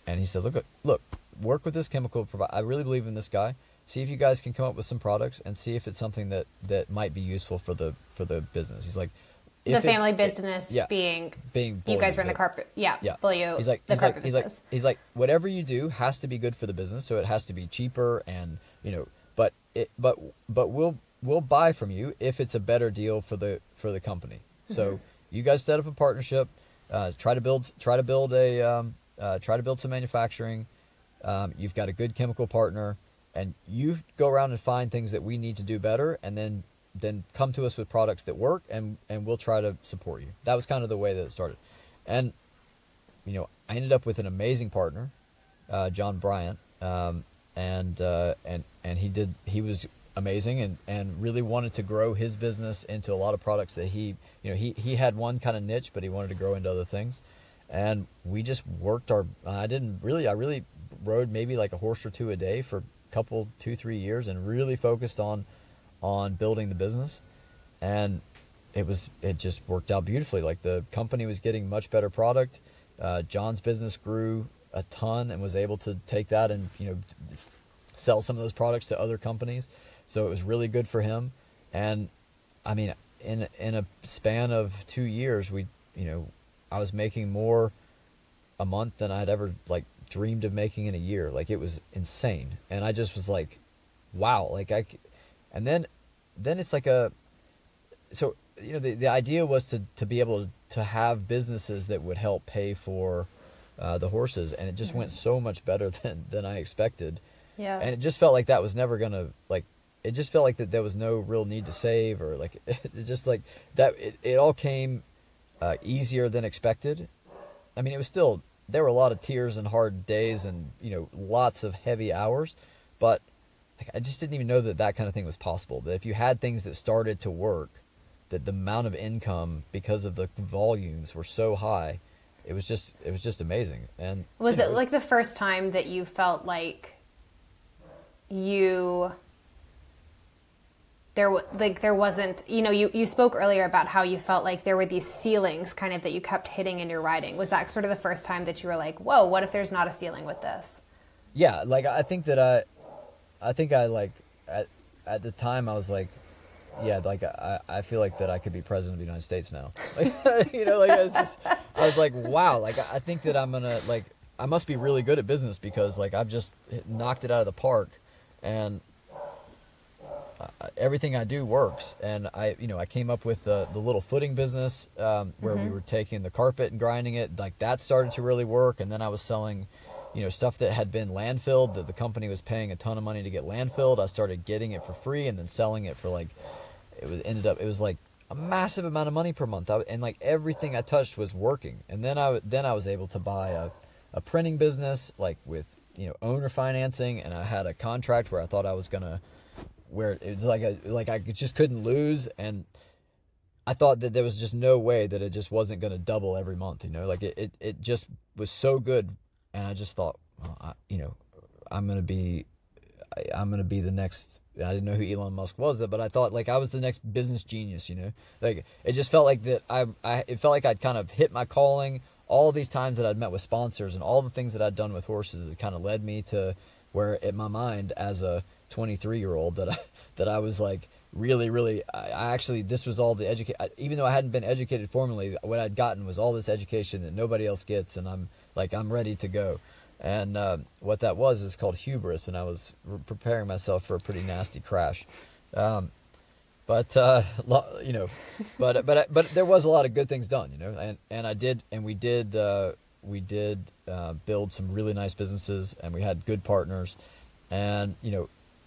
he said, look, work with this chemical provider. I really believe in this guy. See if you guys can come up with some products, and see if it's something that might be useful for the business. He's like, the family business being you guys were in the carpet, below he's like, the carpet business. He's like, whatever you do has to be good for the business, so it has to be cheaper, and but we'll buy from you if it's a better deal for the company. Mm-hmm. So you guys set up a partnership, try to build some manufacturing. You've got a good chemical partner, and you go around and find things that we need to do better, and then come to us with products that work, and we'll try to support you. That was kind of the way that it started. And I ended up with an amazing partner, John Bryant, and he was amazing, and really wanted to grow his business into a lot of products that he had one kind of niche, but he wanted to grow into other things. And we just worked I really rode maybe like a horse or two a day for a couple, 2-3 years, and really focused on building the business. And it just worked out beautifully. Like the company was getting much better product. John's business grew a ton and was able to take that and, sell some of those products to other companies. So it was really good for him. And I mean, in a span of 2 years, I was making more a month than I'd ever like dreamed of making in a year. Like it was insane. And I just was like, wow, and then it's like the idea was to be able to have businesses that would help pay for the horses. And it just went so much better than I expected. Yeah. And it just felt like that was never going to it just felt like that there was no real need to save, or like, it just like that, it all came easier than expected. I mean, there were a lot of tears and hard days and, lots of heavy hours, but I just didn't even know that kind of thing was possible. That if you had things that started to work, that the amount of income, because of the volumes, were so high. It was just amazing. And was it like the first time that you felt like there wasn't, you spoke earlier about how you felt like there were these ceilings kind of that you kept hitting in your writing. Was that sort of the first time that you were like, whoa, what if there's not a ceiling with this? Yeah, like I think I like at the time I was like, yeah, like I feel like that I could be president of the United States now. Like, I was like, wow, like I think that I'm gonna, like, I must be really good at business, because like I've just knocked it out of the park, and everything I do works. And I came up with the little footing business where we were taking the carpet and grinding it. Like that started to really work. And then I was selling, stuff that had been landfilled, that the company was paying a ton of money to get landfilled. I started getting it for free and then selling it for like, it was like a massive amount of money per month. And like everything I touched was working. And then I was able to buy a printing business, like with, owner financing. And I had a contract where I thought I was gonna, where it was like I just couldn't lose, and I thought that there was just no way that it just wasn't going to double every month, like it just was so good. And I just thought, well, I'm going to be the next, I didn't know who Elon Musk was, but I thought like I was the next business genius, like it just felt like that it felt like I'd kind of hit my calling. All these times that I'd met with sponsors and all the things that I'd done with horses, it kind of led me to where in my mind as a 23-year-old that I was like really I actually, this was all the even though I hadn't been educated formally, what I'd gotten was all this education that nobody else gets, and I'm ready to go. And what that was is called hubris, and I was preparing myself for a pretty nasty crash. But there was a lot of good things done, and we did build some really nice businesses, and we had good partners. And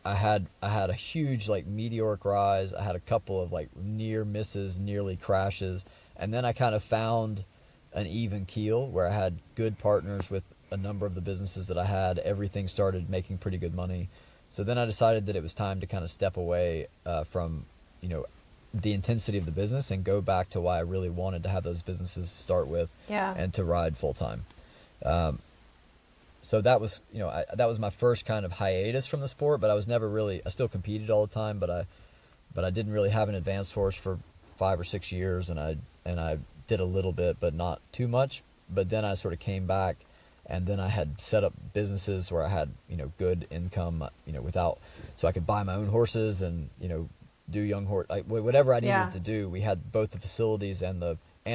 I had a huge like meteoric rise. I had a couple of like near misses, nearly crashes, and then I kind of found an even keel where I had good partners with a number of the businesses that I had. Everything started making pretty good money. So then I decided that it was time to kind of step away from the intensity of the business and go back to why I really wanted to have those businesses start with, and to ride full time. So that was, that was my first kind of hiatus from the sport, but I was never really, I still competed all the time, but I didn't really have an advanced horse for 5 or 6 years, and I did a little bit, but not too much. But then I sort of came back, and then I had set up businesses where I had, good income, so I could buy my own horses and, do young horse, like whatever I needed to do. We had both the facilities and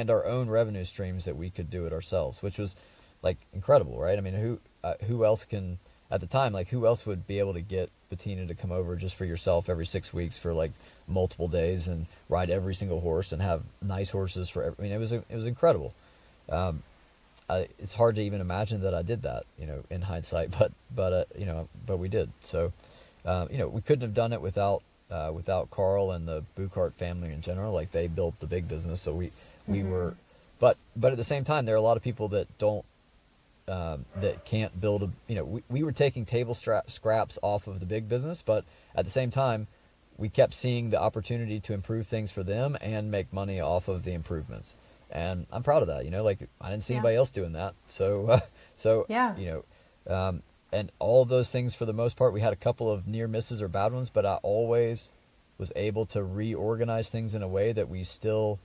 our own revenue streams that we could do it ourselves, which was like incredible, right? I mean, who else can, at the time, like who else would be able to get Bettina to come over just for yourself every 6 weeks for like multiple days and ride every single horse and have nice horses for every, I mean, it was incredible. It's hard to even imagine that I did that, in hindsight, but we did. So, we couldn't have done it without Carl and the Buchart family in general. Like they built the big business. So we were, but at the same time, there are a lot of people that don't, that can't build we were taking table scraps off of the big business, but at the same time, we kept seeing the opportunity to improve things for them and make money off of the improvements. And I'm proud of that, like I didn't see anybody else doing that. So, and all of those things, for the most part, we had a couple of near misses or bad ones, but I always was able to reorganize things in a way that we still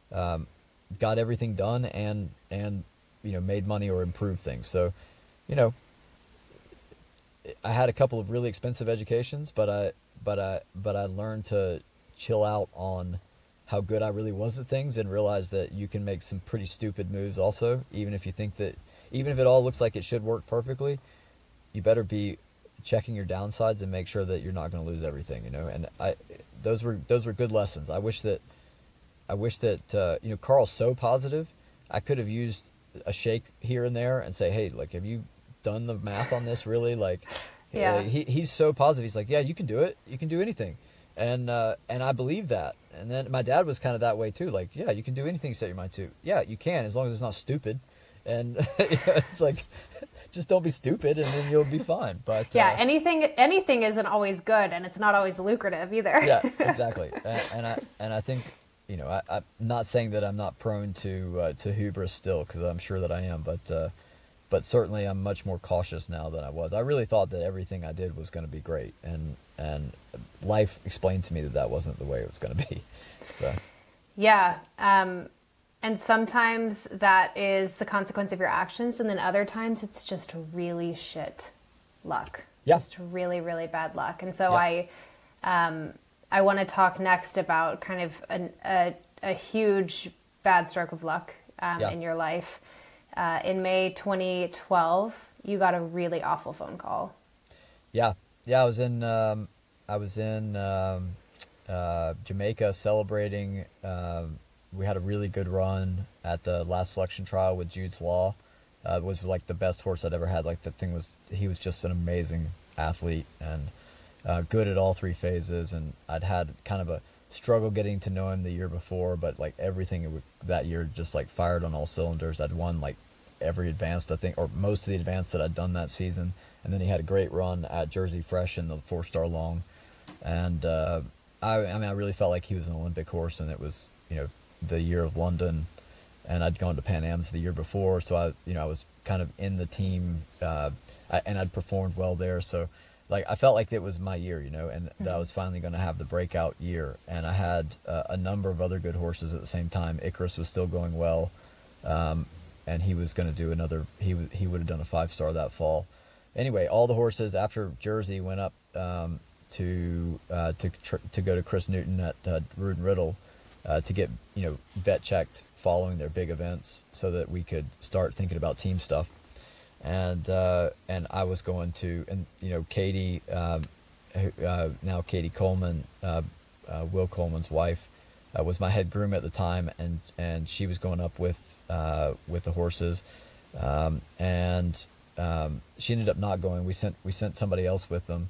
got everything done and made money or improved things. So, I had a couple of really expensive educations, but I learned to chill out on how good I really was at things and realize that you can make some pretty stupid moves also, even if it all looks like it should work perfectly. You better be checking your downsides and make sure that you're not going to lose everything, and those were good lessons. I wish that Carl's so positive. I could have used a shake here and there and say, hey, like, have you done the math on this really? Like, he's so positive. He's like, yeah, you can do it. You can do anything. And I believe that. And then my dad was kind of that way too. Like, yeah, you can do anything you set your mind to. Yeah, you can, as long as it's not stupid. And it's like, just don't be stupid, and then you'll be fine. But anything isn't always good, and it's not always lucrative either. Yeah, exactly. And I think I'm not saying that I'm not prone to hubris still, because I'm sure that I am, but certainly I'm much more cautious now than I was. I really thought that everything I did was going to be great, and life explained to me that that wasn't the way it was going to be. So. Yeah. And sometimes that is the consequence of your actions, and then other times it's just really shit luck. Yeah. Just really, really bad luck. And so Yeah. I want to talk next about kind of a huge bad stroke of luck in your life. In May 2012, you got a really awful phone call. Yeah. I was in Jamaica celebrating. We had a really good run at the last selection trial with Jude's Law. It was like the best horse I'd ever had. Like he was just an amazing athlete and good at all three phases. And I'd had kind of a struggle getting to know him the year before, but like everything that year just like fired on all cylinders. I'd won like every advanced, I think, or most of the advanced that I'd done that season. And then he had a great run at Jersey Fresh in the 4-star long. And I really felt like he was an Olympic horse, and it was, the year of London, and I'd gone to Pan Am's the year before, so I was kind of in the team, and I'd performed well there, so like I felt like it was my year, and that I was finally going to have the breakout year. And I had a number of other good horses at the same time. Icarus was still going well, and he was going to do another. He would have done a 5-star that fall. Anyway, all the horses after Jersey went up to go to Chris Newton at Rood and Riddle. To get vet checked following their big events, so that we could start thinking about team stuff, and I was going to, and Katie, now Katie Coleman, Will Coleman's wife, was my head groom at the time, and she was going up with the horses, and she ended up not going. We sent somebody else with them,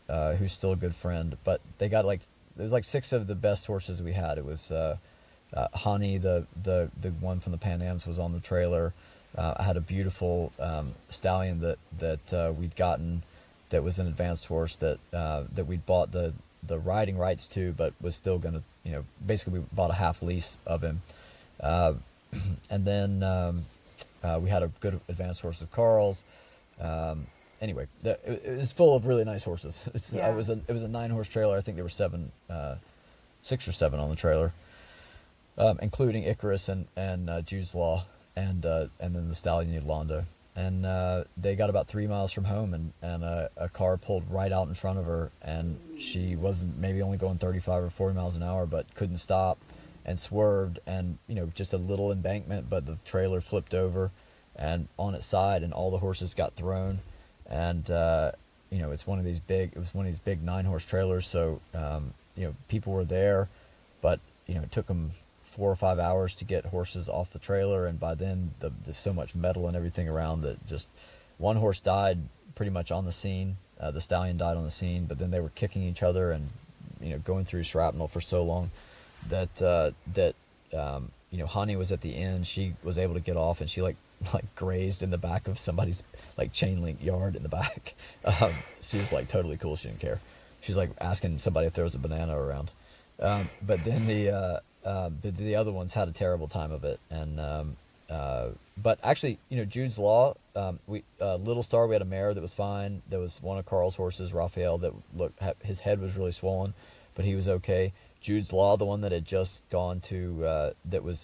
who's still a good friend, but they got there was like 6 of the best horses we had. It was Honey, the one from the Pan Am's, was on the trailer. I had a beautiful stallion that we'd gotten, that was an advanced horse that we'd bought the riding rights to, but was still going to, basically we bought a half lease of him. And then we had a good advanced horse of Carl's. Anyway, it was full of really nice horses. It was a 9-horse trailer. I think there were 6 or 7 on the trailer, including Icarus and Jude's Law, and then the stallion Yolanda. And they got about 3 miles from home, and a car pulled right out in front of her, and she wasn't, maybe only going 35 or 40 miles an hour, but couldn't stop, and swerved, and just a little embankment, but the trailer flipped over and on its side, and all the horses got thrown. And it was one of these big 9-horse trailers, so people were there, but it took them 4 or 5 hours to get horses off the trailer, and by then there's so much metal and everything around that just one horse died pretty much on the scene. The stallion died on the scene, but then they were kicking each other and going through shrapnel for so long that Hani was at the end. She was able to get off, and she like grazed in the back of somebody's like chain link yard in the back. She was like totally cool. She didn't care. She's like asking somebody if there was a banana around. But then the other ones had a terrible time of it. And but actually, Jude's Law, Little Star, we had a mare that was fine. There was one of Carl's horses, Raphael, that his head was really swollen, but he was okay. Jude's Law, the one that had just gone to,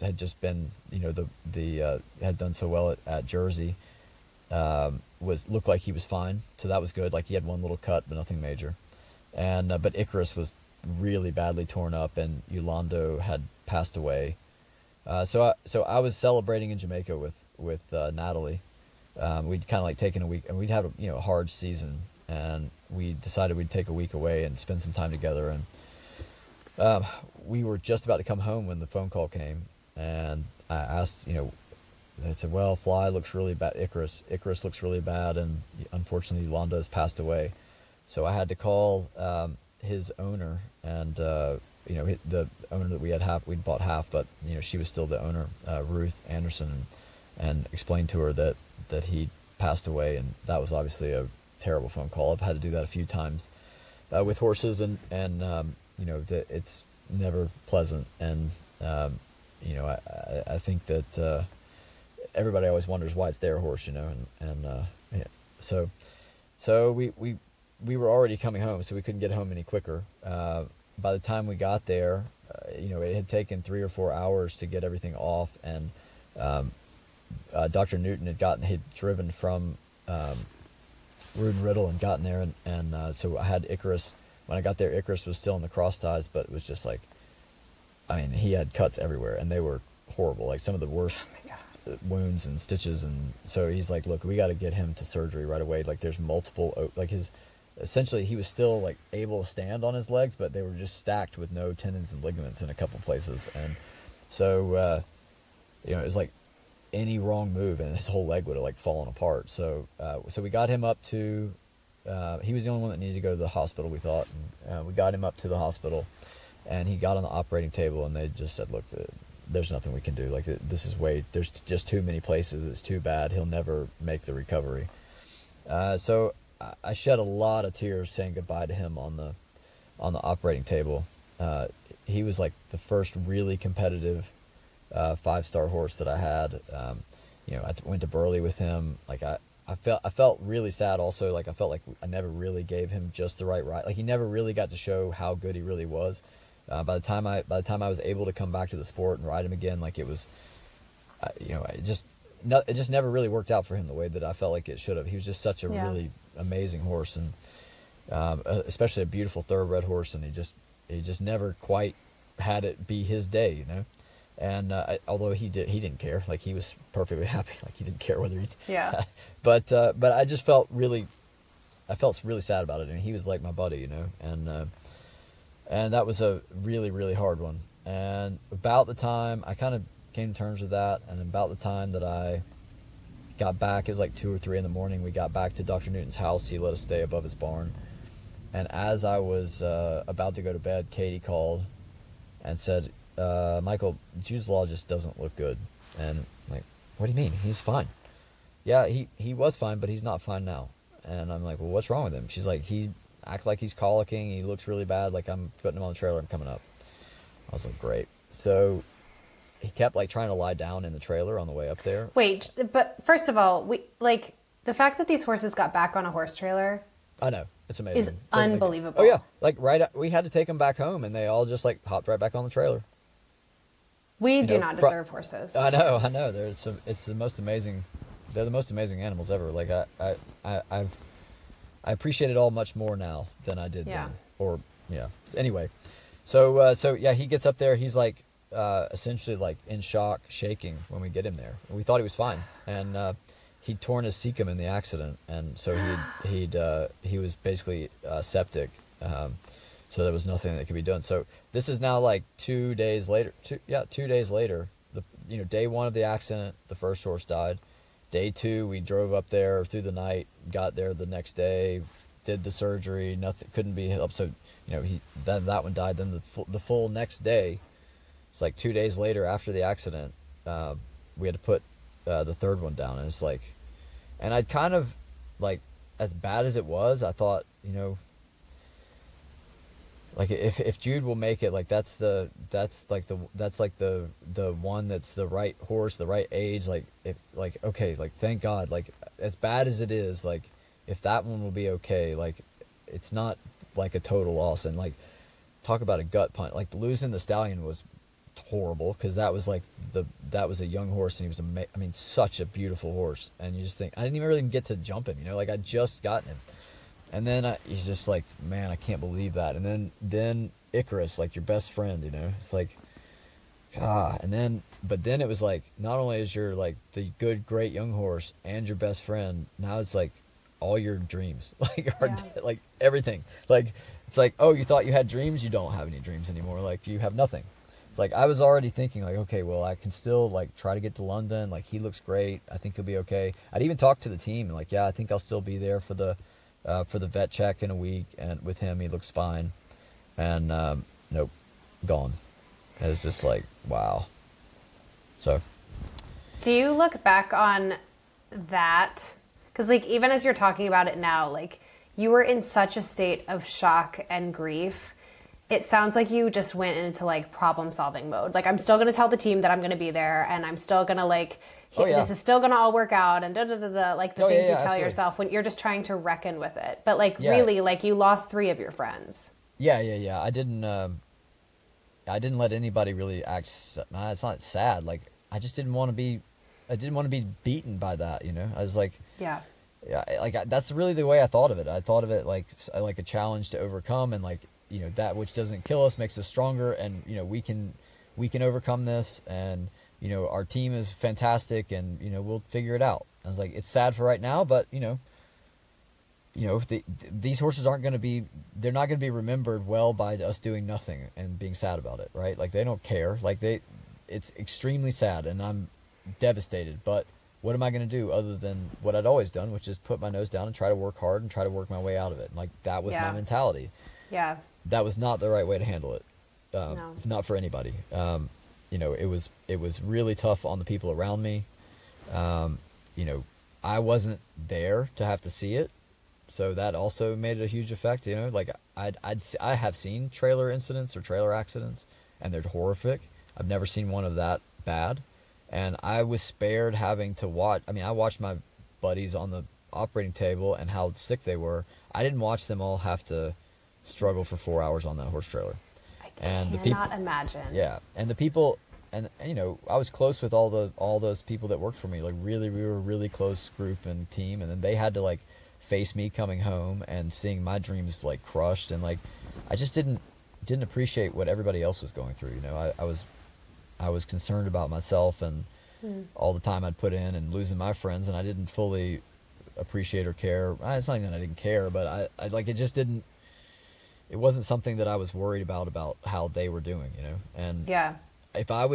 had just been, had done so well at Jersey, looked like he was fine. So that was good. Like he had one little cut, but nothing major. And, but Icarus was really badly torn up, and Yolando had passed away. So I was celebrating in Jamaica with Natalie. We'd kind of like taken a week, and we'd had a hard season, and we decided we'd take a week away and spend some time together. And we were just about to come home when the phone call came, and I asked, I said, well, Fly looks really bad. Icarus looks really bad, and unfortunately Yolanda has passed away. So I had to call his owner, and the owner that we'd bought half, but she was still the owner, Ruth Anderson, and explained to her that he passed away. And that was obviously a terrible phone call. I've had to do that a few times with horses, and that never pleasant. And you know, I think that everybody always wonders why it's their horse, you know, and yeah. So we were already coming home, so we couldn't get home any quicker. By the time we got there, you know, it had taken 3 or 4 hours to get everything off, and Dr. Newton had driven from Rood and Riddle and gotten there, and so I had Icarus. When I got there, Icarus was still in the cross ties, but it was just like, I mean, he had cuts everywhere, and they were horrible, like some of the worst wounds and stitches. And so he's like, look, we got to get him to surgery right away. Like, there's multiple, like essentially he was still like able to stand on his legs, but they were just stacked with no tendons and ligaments in a couple places. And so you know, it was like any wrong move and his whole leg would have like fallen apart. So so we got him up to he was the only one that needed to go to the hospital, we thought, and we got him up to the hospital, and he got on the operating table, and they just said, look, there's nothing we can do. Like, this is there's just too many places. It's too bad. He'll never make the recovery. So I shed a lot of tears saying goodbye to him on the operating table. He was like the first really competitive 5-star horse that I had. You know, I went to Burley with him. Like, I felt really sad also. Like, I felt like I never really gave him just the right ride. Like, he never really got to show how good he really was. By the time I was able to come back to the sport and ride him again, like, it was, you know, it just never really worked out for him the way that I felt like it should have. He was just such a really amazing horse, and especially a beautiful thoroughbred horse, and he just never quite had it be his day, you know. And although he didn't care. Like, he was perfectly happy. Like, he didn't care whether he. Yeah. But I just felt really sad about it. I mean, he was like my buddy, you know, and that was a really, really hard one. And about the time I kind of came to terms with that, and about the time that I got back, it was like 2 or 3 in the morning. We got back to Dr. Newton's house. He let us stay above his barn. And as I was about to go to bed, Katie called and said, Michael, Jude's Law just doesn't look good. And I'm like, what do you mean? He's fine. Yeah, he was fine, but he's not fine now. And I'm like, well, what's wrong with him? She's like, he acts like he's colicking. He looks really bad. Like, I'm putting him on the trailer and coming up. I was like, great. So he kept like trying to lie down in the trailer on the way up there. Wait, but first of all, the fact that these horses got back on a horse trailer, I know, it's amazing. Is unbelievable. Oh yeah, like we had to take them back home, and they all just like hopped right back on the trailer. We do not deserve horses. I know. It's the most amazing. They're the most amazing animals ever. Like, I appreciate it all much more now than I did then. Or yeah. Anyway, so yeah, he gets up there. He's like essentially like in shock, shaking when we get him there. We thought he was fine, and he'd torn his cecum in the accident, and so he was basically septic. So there was nothing that could be done. So this is now like 2 days later. 2 days later. Day 1 of the accident, the first horse died. Day 2, we drove up there through the night, got there the next day, did the surgery. Nothing couldn't be helped. So that one died. Then the full next day, it's like 2 days later after the accident, we had to put the third one down. And it's like, and I'd kind of like, as bad as it was, I thought, like, if Jude will make it, like, that's the one that's the right horse, the right age, okay, like, thank God, like, as bad as it is, like, if that one will be okay, like, it's not like a total loss. And like, talk about a gut punch, like, losing the stallion was horrible, because that was like that was a young horse, and he was such a beautiful horse, and you just think, I didn't even really get to jump him, like, I just gotten him. And then he's just like, man, I can't believe that. And then Icarus, like, your best friend, it's like, God. But then it was like, not only is your, like, the good, great young horse and your best friend, now it's like all your dreams, like, are like everything. Like, it's like, oh, you thought you had dreams? You don't have any dreams anymore. Like, you have nothing. It's like, I was already thinking, like, okay, well, I can still, like, try to get to London. Like, he looks great. I think he'll be okay. I'd even talked to the team, and like, yeah, I think I'll still be there for the vet check in a week, and with him, he looks fine. And nope, gone. It was just like, wow. So, do you look back on that? Because, like, even as you're talking about it now, like, you were in such a state of shock and grief. It sounds like you just went into like problem solving mode. Like, I'm still going to tell the team that I'm going to be there, and I'm still going to like, this is still going to all work out, and like the things you tell absolutely. yourself when you're just trying to reckon with it. But like, really, like, you lost 3 of your friends. Yeah. I didn't let anybody really act. It's not sad. Like, I just didn't want to be. I didn't want to be beaten by that. You know, I was like, yeah. Like, that's really the way I thought of it. I thought of it like a challenge to overcome, and like, you know, that which doesn't kill us makes us stronger, and you know, we can overcome this, and you know, our team is fantastic, and you know, we'll figure it out. I was like, it's sad for right now, but you know, these horses aren't going to be, they're not going to be remembered well by us doing nothing and being sad about it, right? Like, they don't care. Like, it's extremely sad, and I'm devastated, but what am I going to do other than what I'd always done, which is put my nose down and try to work hard and try to work my way out of it. And like, that was my mentality. Yeah. That was not the right way to handle it. No. Not for anybody. You know, it was really tough on the people around me. You know, I wasn't there to have to see it, so that also made a huge effect. You know, like, I have seen trailer incidents or trailer accidents, and they're horrific. I've never seen one of that bad, and I was spared having to watch. I mean, I watched my buddies on the operating table and how sick they were. I didn't watch them all have to struggle for 4 hours on that horse trailer. I cannot imagine. Yeah, and the people, and you know, I was close with all those people that worked for me. Like, really, we were a really close group and team, and then they had to like face me coming home and seeing my dreams like crushed, and like, I just didn't appreciate what everybody else was going through. You know, I was concerned about myself and all the time I'd put in, and losing my friends, and I didn't fully appreciate or care. It's not even that I didn't care, but I like, it just didn't. It wasn't something that I was worried about how they were doing, you know? And if I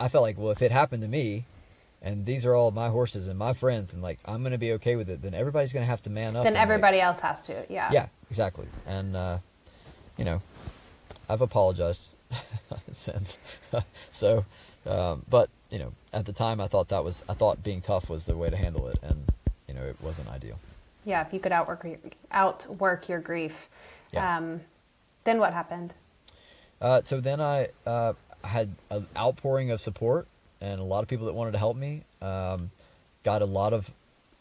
felt like, well, if it happened to me, and these are all my horses and my friends, and like, I'm going to be okay with it, then everybody's going to have to man up. Then everybody else has to, Yeah, exactly. And, you know, I've apologized since. So, but, you know, at the time I thought being tough was the way to handle it, and, you know, it wasn't ideal. Yeah, if you could outwork your grief. Yeah. Then what happened? So then I had an outpouring of support, and a lot of people that wanted to help me. Got a lot of,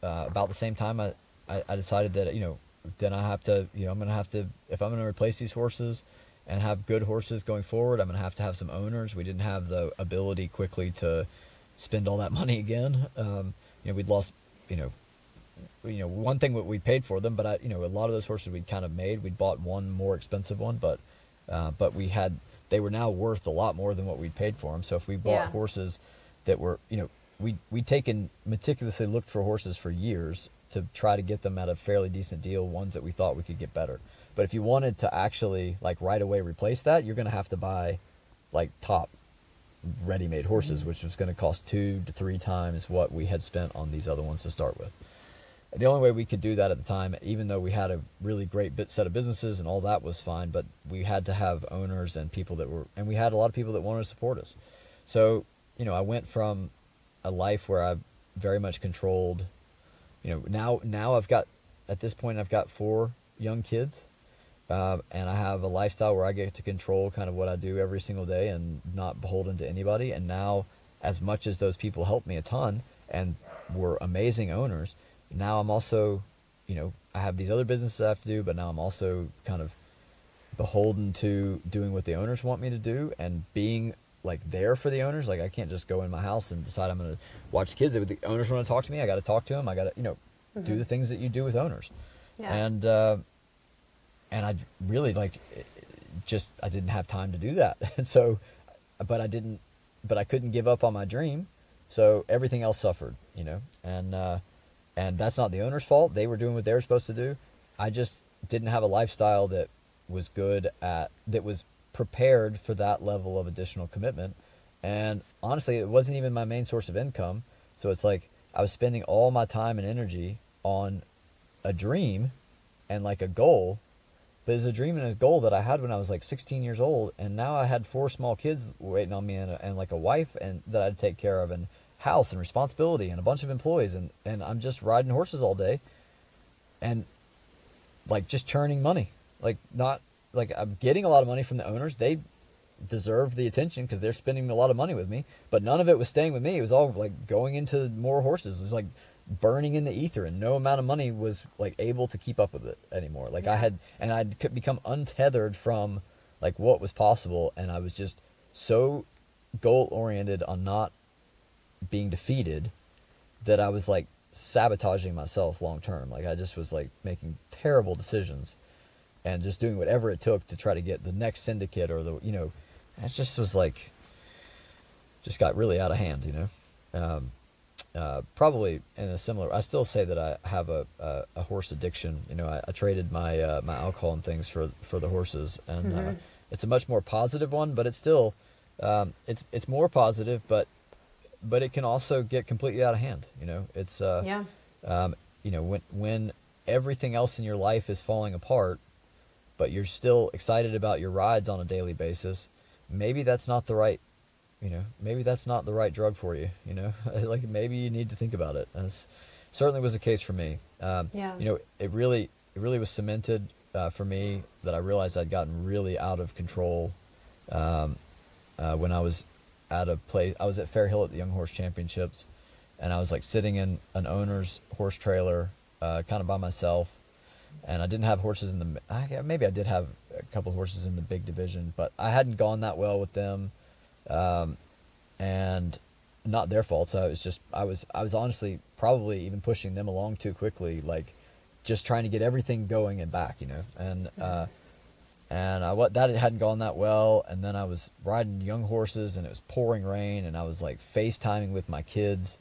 about the same time I decided that, you know, then I have to, you know, I'm going to have to, if I'm going to replace these horses and have good horses going forward, I'm going to have some owners. We didn't have the ability quickly to spend all that money again. You know, we'd lost, you know, one thing what we paid for them, but you know, a lot of those horses we'd kind of made. We'd bought one more expensive one, but they were now worth a lot more than what we'd paid for them. So if we bought horses that were, you know, we'd taken meticulously looked for horses for years to try to get them at a fairly decent deal, ones that we thought we could get better. But if you wanted to actually like right away replace that, you're going to have to buy like top ready-made horses, which was going to cost 2 to 3 times what we had spent on these other ones to start with. The only way we could do that at the time, even though we had a really great set of businesses and all that was fine, but we had to have owners and people and we had a lot of people that wanted to support us. So, you know, I went from a life where I very much controlled, you know, now at this point I've got 4 young kids, and I have a lifestyle where I get to control kind of what I do every single day and not beholden to anybody. And now, as much as those people helped me a ton and were amazing owners, now I'm also, you know, I have these other businesses I have to do, but now I'm also kind of beholden to doing what the owners want me to do and being like there for the owners. Like, I can't just go in my house and decide I'm going to watch kids. If the owners want to talk to me, I got to talk to them. I got to, you know, do the things that you do with owners. Yeah. And I really like I didn't have time to do that. And so, but I couldn't give up on my dream. So everything else suffered, you know, and that's not the owner's fault. They were doing what they were supposed to do. I just didn't have a lifestyle that was that was prepared for that level of additional commitment. And honestly, it wasn't even my main source of income. So it's like I was spending all my time and energy on a dream and like a goal. But it was a dream and a goal that I had when I was like 16 years old. And now I had 4 small kids waiting on me and like a wife and that I had to take care of, and house and responsibility and a bunch of employees, and I'm just riding horses all day and like just churning money, like not like I'm getting a lot of money from the owners. They deserve the attention because they're spending a lot of money with me, but none of it was staying with me. It was all like going into more horses. It was like burning in the ether, and no amount of money was like able to keep up with it anymore. Like I'd become untethered from like what was possible, and I was just so goal oriented on not being defeated that I was like sabotaging myself long term. Like I just was like making terrible decisions and just doing whatever it took to try to get the next syndicate or the, you know, it just was like, just got really out of hand, you know. Probably in a similar, I still say that I have a horse addiction. You know, I traded my my alcohol and things for the horses, and it's a much more positive one, but it's still it's more positive, but it can also get completely out of hand. You know, it's you know, when everything else in your life is falling apart, but you're still excited about your rides on a daily basis, maybe that's not the right, you know, maybe that's not the right drug for you, you know, like maybe you need to think about it. And it certainly was the case for me. You know, it really was cemented for me that I realized I'd gotten really out of control when I was at a place. I was at Fair Hill at the Young Horse Championships, and I was like sitting in an owner's horse trailer kind of by myself, and I didn't have horses in the, maybe I did have a couple of horses in the big division, but I hadn't gone that well with them. And not their fault. So it was just, I was honestly probably even pushing them along too quickly, like just trying to get everything going and back, you know, and that it hadn't gone that well. And then I was riding young horses and it was pouring rain, and I was like FaceTiming with my kids,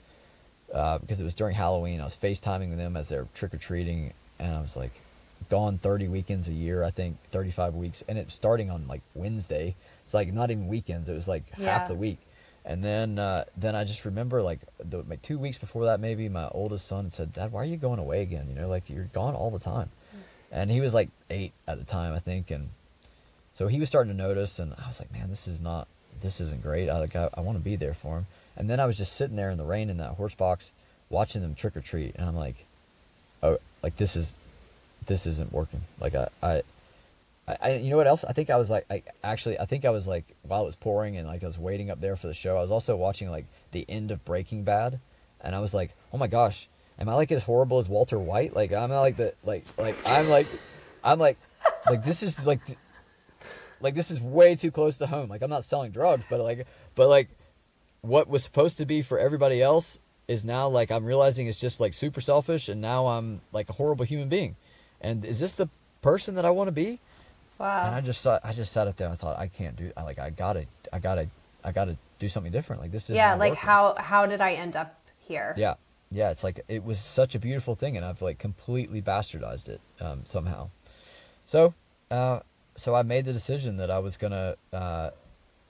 because it was during Halloween. I was FaceTiming with them as they're trick-or-treating, and I was like gone 30 weekends a year, I think 35 weeks. And it's starting on like Wednesday. It's like not even weekends. It was like half the week. And then I just remember like 2 weeks before that, maybe my oldest son said, "Dad, why are you going away again? You know, like you're gone all the time." And he was like 8 at the time, I think. And so he was starting to notice, and I was like, man, this isn't great. I want to be there for him. And then I was just sitting there in the rain in that horse box watching them trick or treat. And I'm like, oh, like this isn't working. Like I you know what else? I think I was like, I think I was like, while it was pouring and like I was waiting up there for the show, I was also watching like the end of Breaking Bad, and I was like, oh my gosh, am I like as horrible as Walter White? Like I'm not like the like I'm like this is like this is way too close to home. Like I'm not selling drugs, but like what was supposed to be for everybody else is now like I'm realizing it's just like super selfish, and now I'm like a horrible human being. And is this the person that I want to be? Wow. And I just sat up there and I thought, I can't do, I gotta do something different. Like this is like working. how did I end up here? Yeah. It's like, it was such a beautiful thing, and I've like completely bastardized it somehow. So I made the decision that I was gonna,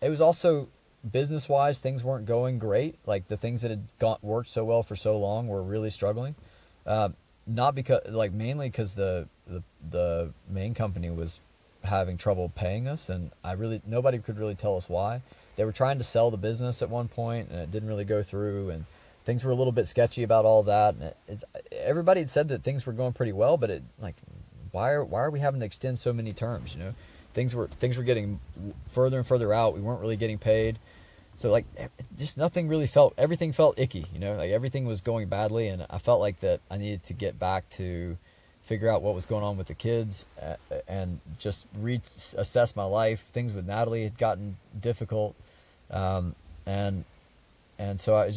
it was also business wise, things weren't going great. Like the things that had worked so well for so long were really struggling. Not because, like, mainly because the main company was having trouble paying us, and nobody could really tell us why. They were trying to sell the business at one point, and it didn't really go through, and things were a little bit sketchy about all that. And everybody had said that things were going pretty well, but why are we having to extend so many terms? You know, things were getting further and further out. We weren't really getting paid. So like just everything felt icky, you know, like everything was going badly, and I felt like that I needed to get back to figure out what was going on with the kids, and just reassess my life. Things with Natalie had gotten difficult, and so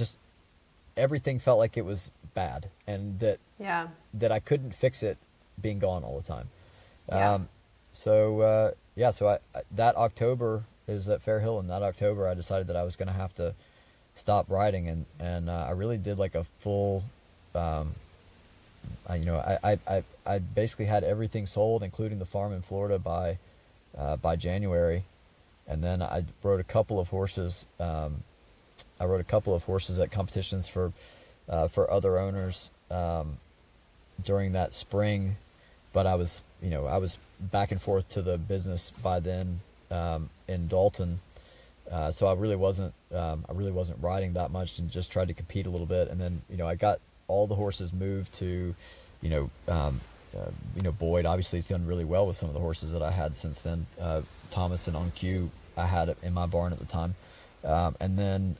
everything felt like it was bad, and that I couldn't fix it being gone all the time. So that October, it was at Fair Hill, and that October I decided that I was going to have to stop riding, and I really did like a full, I basically had everything sold, including the farm in Florida by January, and then I rode a couple of horses. I rode a couple of horses at competitions for other owners during that spring, but I was back and forth to the business by then. In Dalton, so I really wasn't riding that much, and just tried to compete a little bit. And then I got all the horses moved to Boyd obviously has done really well with some of the horses that I had since then. Thomas and On Q I had in my barn at the time, and then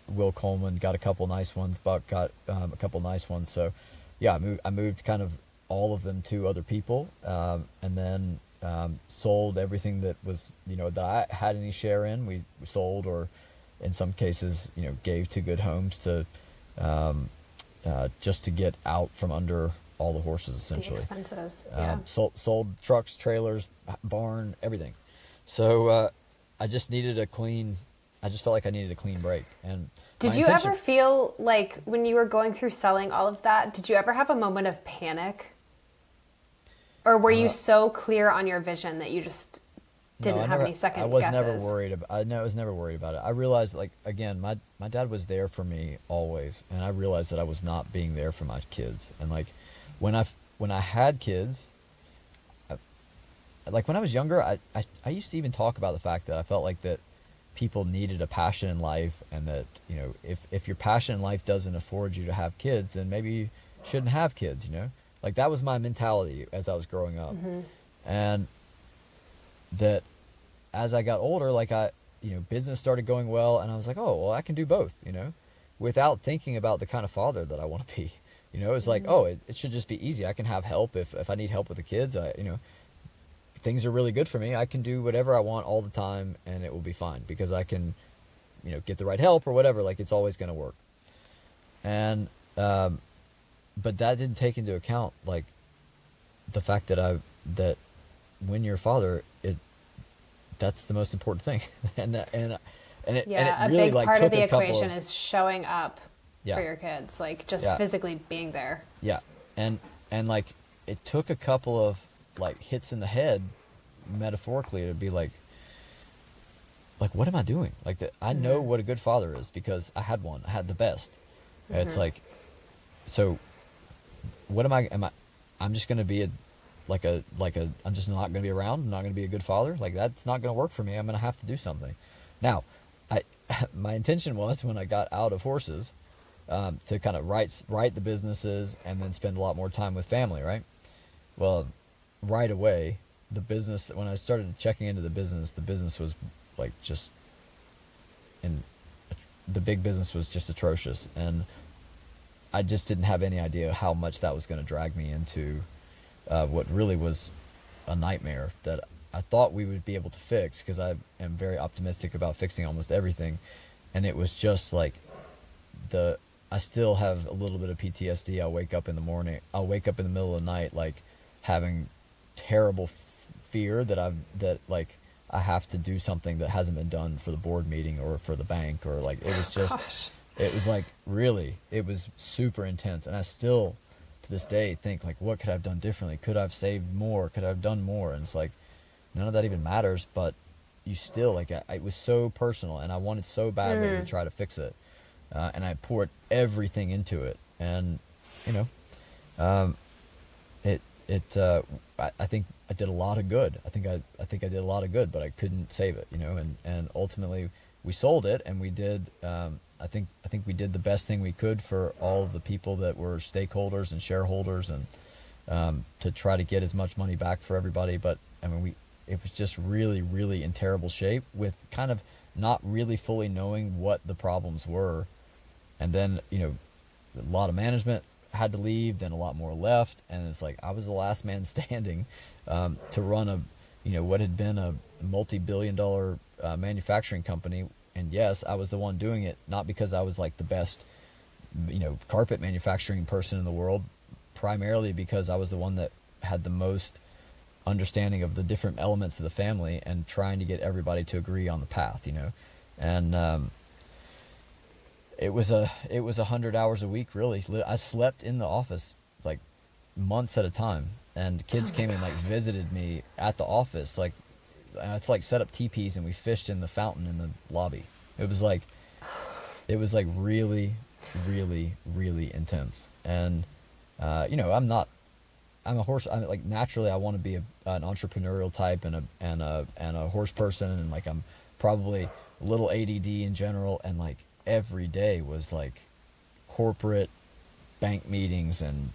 Will Coleman got a couple nice ones. Buck got a couple nice ones. So yeah, I moved kind of all of them to other people, and then sold everything that was that I had any share in. We sold, or in some cases gave to good homes to just to get out from under all the horses, essentially. The expenses, yeah. Sold trucks, trailers, barn, everything. So I just felt like I needed a clean break. And did you ever feel like when you were going through selling all of that, did you ever have a moment of panic? Or were you so clear on your vision that you just didn't have any second guesses? I was never worried about it. I realized, like, again, my dad was there for me always, and I realized that I was not being there for my kids. And like when I had kids, like when I was younger, I used to even talk about the fact that I felt like that people needed a passion in life, and that if your passion in life doesn't afford you to have kids, then maybe you shouldn't have kids. Like that was my mentality as I was growing up. Mm-hmm. And that as I got older, like business started going well, and I was like, oh, well, I can do both, without thinking about the kind of father that I want to be. It's like, oh, it should just be easy. I can have help if I need help with the kids. Things are really good for me. I can do whatever I want all the time, and it will be fine because I can, get the right help or whatever. Like it's always going to work. And, but that didn't take into account like the fact that when you're a father, that's the most important thing. and it really, a big like, part took of the a couple equation is showing up for your kids, like just physically being there. Yeah. And like it took a couple of like hits in the head, metaphorically, to be like what am I doing? Like I know what a good father is because I had one. I had the best. Mm-hmm. It's like, so what I'm just going to be I'm just not going to be around. I'm not going to be a good father. Like that's not going to work for me. I'm going to have to do something. Now, my intention was, when I got out of horses, to kind of write the businesses and then spend a lot more time with family, right? Well, right away, the business, when I started checking into the business was like the big business was just atrocious. And I just didn't have any idea how much that was going to drag me into what really was a nightmare that I thought we would be able to fix, because I am very optimistic about fixing almost everything. And it was just like I still have a little bit of PTSD. I'll wake up in the middle of the night, like having terrible fear that I have to do something that hasn't been done for the board meeting or for the bank, or like it was just, Gosh. It was like really, it was super intense. And I still to this day think like, what could I have done differently? Could I have saved more? Could I have done more? And it's like, none of that even matters, but you still like, it was so personal, and I wanted so badly to try to fix it. And I poured everything into it, and I think I did a lot of good. I think I did a lot of good, but I couldn't save it, and ultimately we sold it, and we did, I think we did the best thing we could for all of the people that were stakeholders and shareholders, and to try to get as much money back for everybody. But I mean, it was just really, really in terrible shape, with kind of not really fully knowing what the problems were. And then, a lot of management had to leave, then a lot more left. And it's like, I was the last man standing, to run what had been a multi-billion-dollar manufacturing company. And yes, I was the one doing it, not because I was like the best, carpet manufacturing person in the world, primarily because I was the one that had the most understanding of the different elements of the family and trying to get everybody to agree on the path, and it was 100 hours a week, really. I slept in the office like months at a time, and kids came and like visited me at the office. Like, it's like set up teepees, and we fished in the fountain in the lobby. It was like really, really, really intense. And I'm a horse. I'm like, naturally I want to be an entrepreneurial type and a horse person, and like I'm probably a little ADD in general, and like every day was like corporate bank meetings and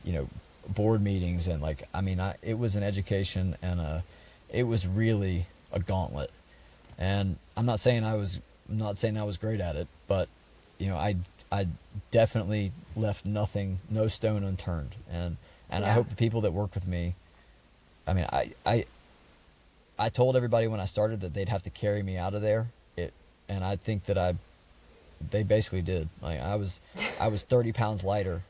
board meetings, and like, I mean, it was an education, and it was really a gauntlet. And I'm not saying I was great at it, but you know, I definitely left no stone unturned. And I hope the people that worked with me, I mean, I told everybody when I started that they'd have to carry me out of there. And I think that they basically did. Like, I was 30 pounds lighter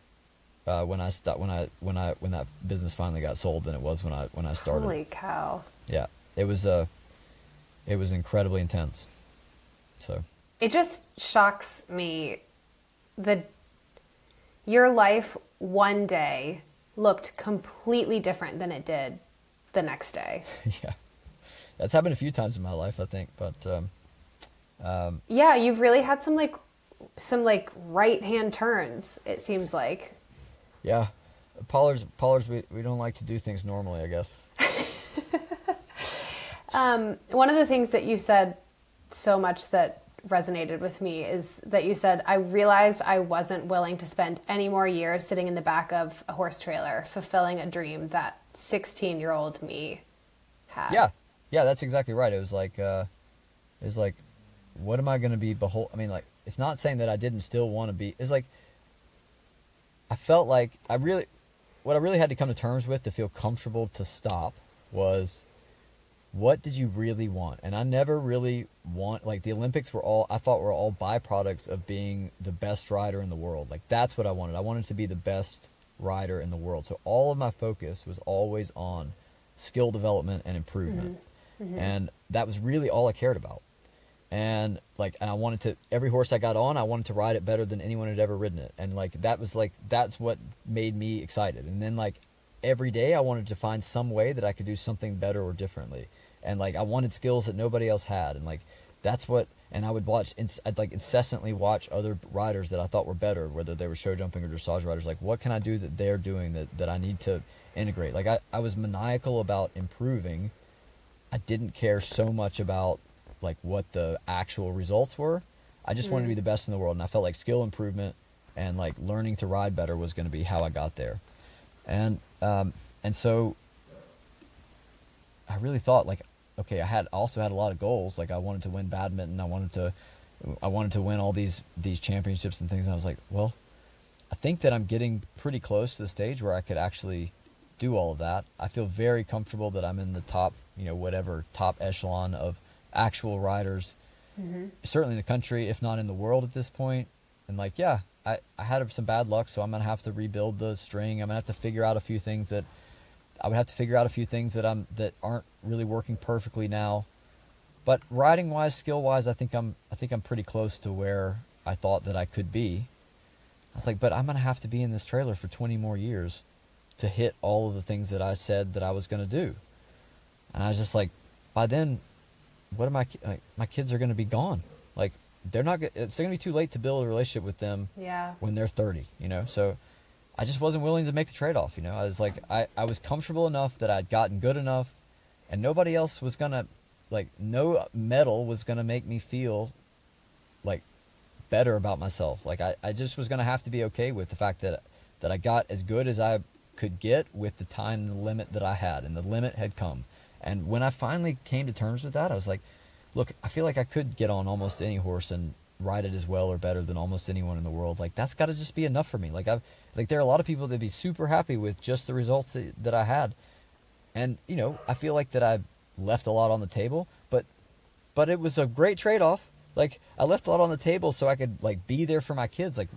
when that business finally got sold than it was when I started. Holy cow. Yeah. It was incredibly intense. So it just shocks me that your life one day looked completely different than it did the next day. Yeah. That's happened a few times in my life, I think, but yeah, you've really had some right-hand turns, it seems like. Yeah. Pollards, we don't like to do things normally, I guess. One of the things that you said so much that resonated with me is that you said, I realized I wasn't willing to spend any more years sitting in the back of a horse trailer fulfilling a dream that 16-year-old me had. Yeah, that's exactly right. It was like, what am I going to be I mean, like, it's not saying that I didn't still want to be. It's like, I felt like what I really had to come to terms with to feel comfortable to stop was, what did you really want? And I never really like, the Olympics I thought were all byproducts of being the best rider in the world. Like, that's what I wanted. I wanted to be the best rider in the world. So all of my focus was always on skill development and improvement. Mm-hmm. And that was really all I cared about. And like, and I wanted to, every horse I got on, I wanted to ride it better than anyone had ever ridden it. And like, that's what made me excited. And then like, every day I wanted to find some way that I could do something better or differently. And like, I wanted skills that nobody else had. And like, that's what, and I would I'd like incessantly watch other riders that I thought were better, whether they were show jumping or dressage riders. Like, what can I do that they're doing that I need to integrate? Like, I was maniacal about improving. I didn't care so much about like what the actual results were. I just wanted to be the best in the world. And I felt like skill improvement and like learning to ride better was going to be how I got there. And so I really thought like, okay, I also had a lot of goals. Like, I wanted to win badminton. I wanted to win all these championships and things. And I was like, well, I think that I'm getting pretty close to the stage where I could actually do all of that. I feel very comfortable that I'm in the top, whatever top echelon of actual riders, certainly in the country, if not in the world at this point. And like, yeah, I had some bad luck, so I'm going to have to rebuild the string. I'm going to have to figure out a few things that aren't really working perfectly now. But riding wise, skill wise, I think I'm pretty close to where I thought that I could be. I was like, but I'm going to have to be in this trailer for 20 more years to hit all of the things that I said that I was going to do. And I was just like, by then, what am I, like, my kids are going to be gone. Like, it's going to be too late to build a relationship with them when they're 30, So I just wasn't willing to make the trade-off, I was like, I was comfortable enough that I'd gotten good enough, and nobody else was going to, like, no medal was going to make me feel, like, better about myself. Like, I just was going to have to be okay with the fact that I got as good as I could get with the time, the limit that I had, and the limit had come. And when I finally came to terms with that, I was like, look, I feel like I could get on almost any horse and ride it as well or better than almost anyone in the world. Like, that's got to just be enough for me. Like, there are a lot of people that'd be super happy with just the results that I had. And, I feel like that I've left a lot on the table, but it was a great trade-off. Like, I left a lot on the table so I could, like, be there for my kids. Like,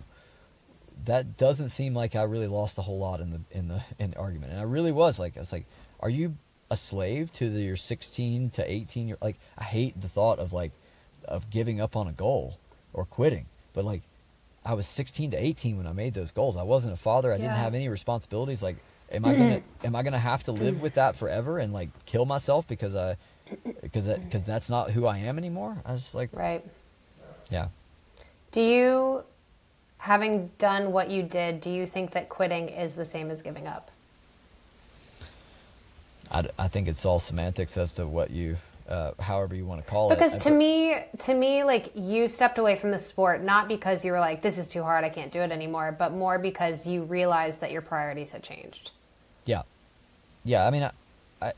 that doesn't seem like I really lost a whole lot in the argument. And I really was. Like, I was like, are you a slave to your 16 to 18 year, like, I hate the thought of giving up on a goal or quitting, but like, I was 16 to 18 when I made those goals. I wasn't a father. I didn't have any responsibilities. Like, am I gonna have to live with that forever and like kill myself because that's not who I am anymore? I was like, right. Yeah. Do you, having done what you did, do you think that quitting is the same as giving up? I think it's all semantics as to what you, however you want to call it. Because to me, like, you stepped away from the sport, not because you were like, this is too hard, I can't do it anymore, but more because you realized that your priorities had changed. Yeah. Yeah. I mean, I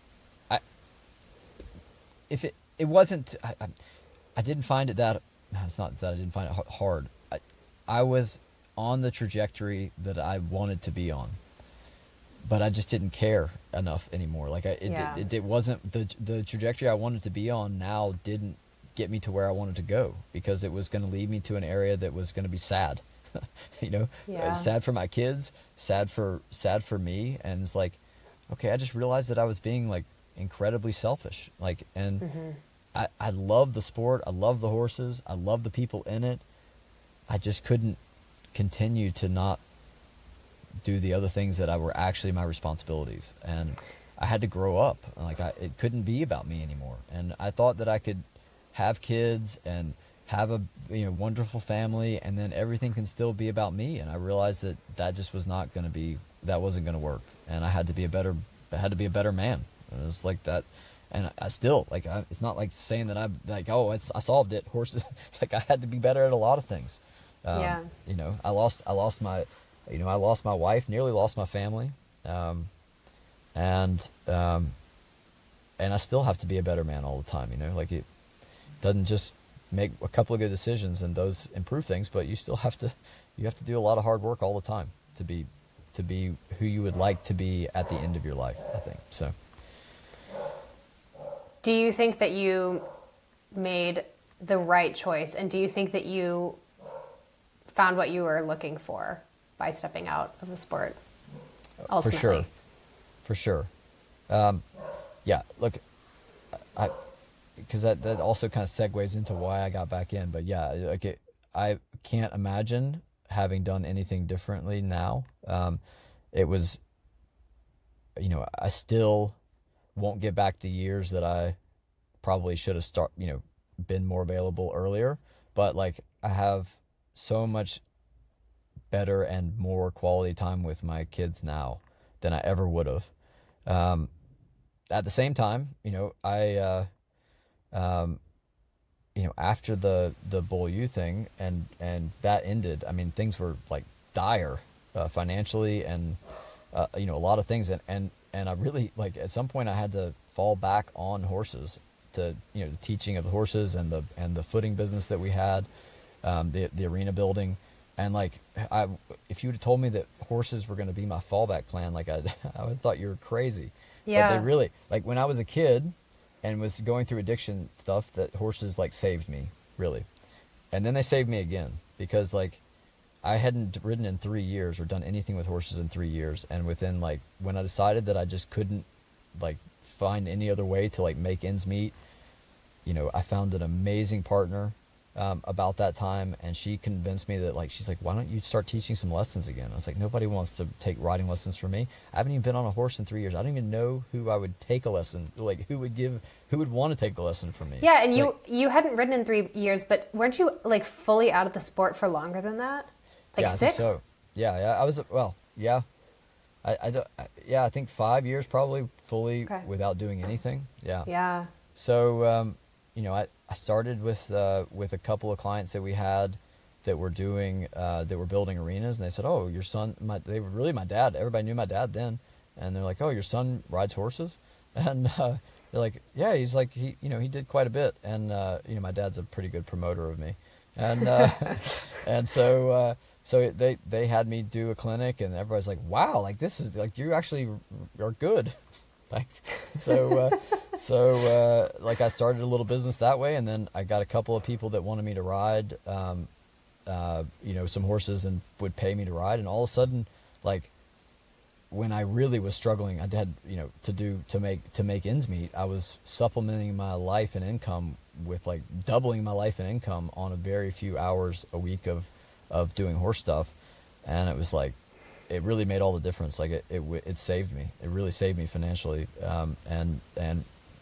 if it wasn't, I didn't find it that, it's not that I didn't find it hard. I was on the trajectory that I wanted to be on, but I just didn't care enough anymore. Like it wasn't the trajectory I wanted to be on now didn't get me to where I wanted to go, because it was going to lead me to an area that was going to be sad. You know, sad for my kids, sad for me. And it's like, okay, I just realized that I was being like incredibly selfish. Like, and I love the sport. I love the horses. I love the people in it. I just couldn't continue to not do the other things that were actually my responsibilities. And I had to grow up. Like, it couldn't be about me anymore. And I thought that I could have kids and have a wonderful family, and then everything can still be about me. And I realized that just was not going to be, that wasn't going to work. And I had to be a better man. And it was like that. And I still, like, it's not like saying that I'm like, oh, I solved it. Horses, like, I had to be better at a lot of things. You know, I lost my wife, nearly lost my family. And I still have to be a better man all the time. You know, like, it doesn't just make a couple of good decisions and those improve things, but you still have to do a lot of hard work all the time to be who you would like to be at the end of your life, I think. So, do you think that you made the right choice, and do you think that you found what you were looking for by stepping out of the sport ultimately? For sure. Yeah, look, because that also kind of segues into why I got back in. But yeah, like, I can't imagine having done anything differently now. It was, I still won't get back the years that I probably should have been more available earlier. But, like, I have so much better and more quality time with my kids now than I ever would have. At the same time, after the Bull U thing and that ended, I mean, things were like dire financially and a lot of things, and I really, like, at some point I had to fall back on horses, to the teaching of the horses and the footing business that we had, the arena building. And, like, if you would have told me that horses were going to be my fallback plan, like, I would have thought you were crazy. Yeah. But they really, like, when I was a kid and was going through addiction stuff, that horses, like, saved me, really. And then they saved me again, because, like, I hadn't ridden in 3 years or done anything with horses in 3 years. And within, like, when I decided that I just couldn't, like, find any other way to, like, make ends meet, I found an amazing partner about that time, and she convinced me that, like, she's like, why don't you start teaching some lessons again? I was like, nobody wants to take riding lessons from me. I haven't even been on a horse in 3 years. I don't even know who I would take a lesson, like, who would want to take the lesson from me. Yeah, and you hadn't ridden in 3 years, but weren't you, like, fully out of the sport for longer than that? Like, yeah, 6? I think so. Yeah, I was, well, yeah. I think 5 years probably fully without doing anything. Yeah. Yeah. So, I started with a couple of clients that we had that were building arenas, and they said, "Oh, your son," they were really my dad. Everybody knew my dad then, and they're like, "Oh, your son rides horses," and they're like, "Yeah, he's like he did quite a bit," and my dad's a pretty good promoter of me, and and so they had me do a clinic, and everybody's like, "Wow, like, this is, like, you actually are good." Like, like, I started a little business that way, and then I got a couple of people that wanted me to ride, some horses, and would pay me to ride. And all of a sudden, like, when I really was struggling, I had, to make ends meet, I was supplementing my life and income with, like, doubling my life and income on a very few hours a week of doing horse stuff. And it was like, it really made all the difference. Like, it saved me. It really saved me financially, and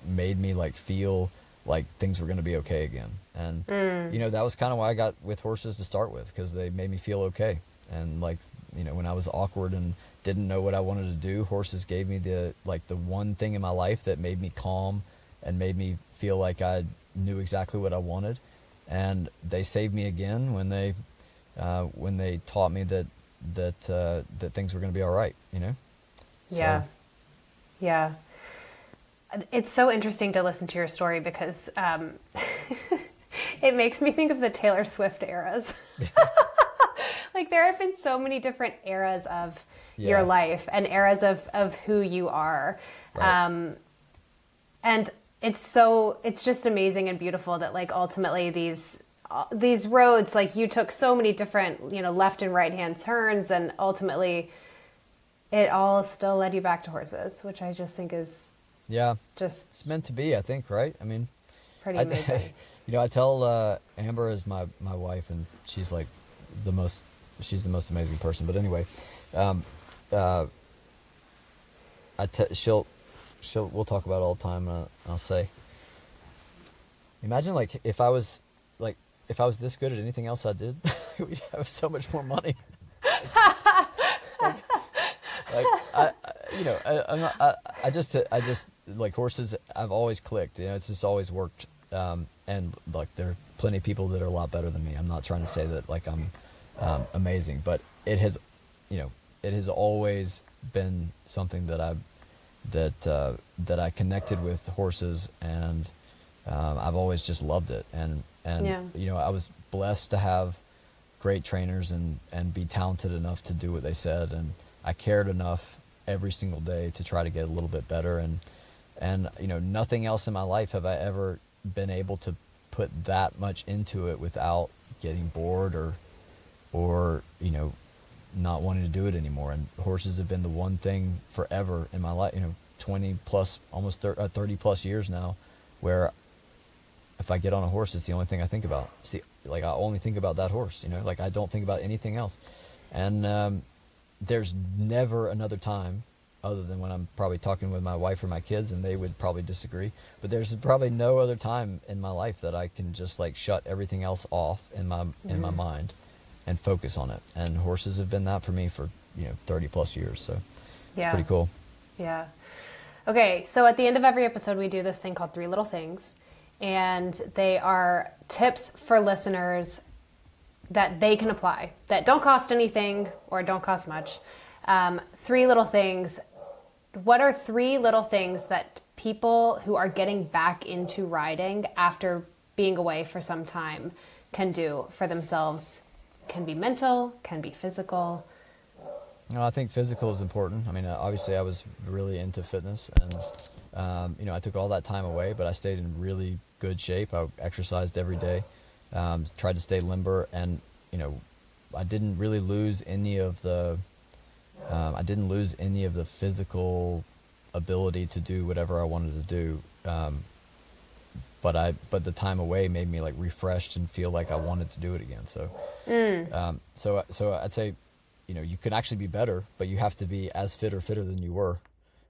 made me, like, feel like things were going to be okay again. And that was kind of why I got with horses to start with, because they made me feel okay. And, like, when I was awkward and didn't know what I wanted to do, horses gave me the one thing in my life that made me calm and made me feel like I knew exactly what I wanted. And they saved me again when they taught me that things were going to be all right, Yeah. Yeah. It's so interesting to listen to your story because it makes me think of the Taylor Swift eras. Like there have been so many different eras of your life and eras of who you are. Right. And it's just amazing and beautiful that like ultimately these roads, like you took so many different, left and right hand turns, and ultimately it all still led you back to horses, which I just think is just it's meant to be, I think, right? I mean, pretty amazing. I tell Amber is my wife, and she's like she's the most amazing person. But anyway, we'll talk about it all the time. And I'll say, imagine like if I was this good at anything else I did, we'd have so much more money. I just like horses. I've always clicked. It's just always worked. And like there are plenty of people that are a lot better than me. I'm not trying to say that like I'm amazing, but it has always been something that I connected with horses, and I've always just loved it. And I was blessed to have great trainers and be talented enough to do what they said, and I cared enough every single day to try to get a little bit better. And nothing else in my life have I ever been able to put that much into it without getting bored or not wanting to do it anymore. And horses have been the one thing forever in my life, 20 plus, almost 30 plus years now, where if I get on a horse, it's the only thing I think about. I only think about that horse, like I don't think about anything else. And there's never another time, other than when I'm probably talking with my wife or my kids, and they would probably disagree, but there's probably no other time in my life that I can just like shut everything else off in my mind and focus on it. And horses have been that for me for 30 plus years, so it's pretty cool. Yeah. Okay, so at the end of every episode we do this thing called 3 Little Things, and they are tips for listeners that they can apply that don't cost anything or don't cost much. 3 little things. What are 3 little things that people who are getting back into riding after being away for some time can do for themselves? Can be mental, can be physical. I think physical is important. I mean, obviously I was really into fitness, and I took all that time away, but I stayed in really good shape. I exercised every day, tried to stay limber, and I didn't really lose any of the physical ability to do whatever I wanted to do. But the time away made me like refreshed and feel like I wanted to do it again. So, so I'd say, you can actually be better, but you have to be as fit or fitter than you were,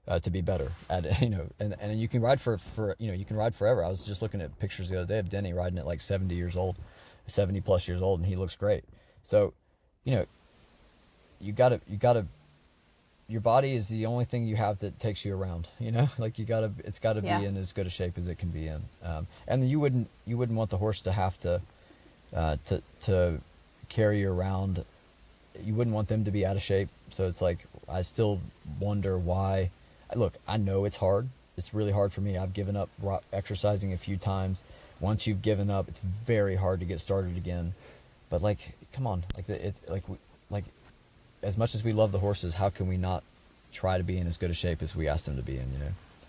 to be better at it, and you can ride you can ride forever. I was just looking at pictures the other day of Denny riding at like 70 plus years old, and he looks great. So, you gotta, your body is the only thing you have that takes you around, like it's gotta be in as good a shape as it can be in. And you wouldn't want the horse to have to carry you around. You wouldn't want them to be out of shape. So it's like, I still wonder why. Look, I know it's hard. It's really hard for me. I've given up exercising a few times. Once you've given up, it's very hard to get started again. But like, come on, like as much as we love the horses, how can we not try to be in as good a shape as we ask them to be in?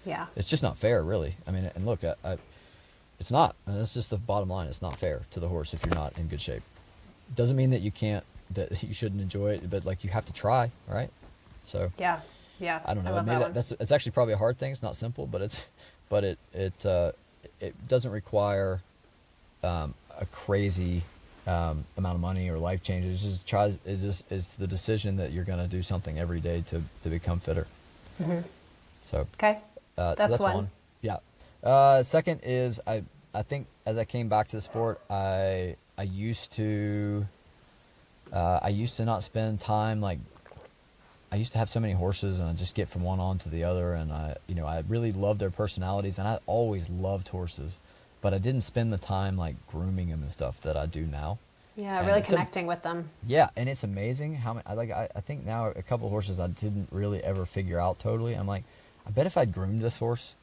Yeah. It's just not fair, really. I mean, and look, it's not. And that's just the bottom line. It's not fair to the horse if you're not in good shape. Doesn't mean that that you shouldn't enjoy it, but like you have to try, right? So yeah. I don't know. I love it's actually probably a hard thing. It's not simple, but it doesn't require a crazy amount of money or life changes. It's the decision that you're going to do something every day to become fitter. Mm-hmm. So okay, so that's one. Yeah. Second is I think as I came back to the sport, I used to not spend time like. I used to have so many horses, and I just get from one on to the other, and I really loved their personalities, and I always loved horses, but I didn't spend the time like grooming them and stuff that I do now. Yeah, really connecting with them. Yeah, and it's amazing how many. I think now a couple of horses I didn't really ever figure out totally. I'm like, I bet if I'd groomed this horse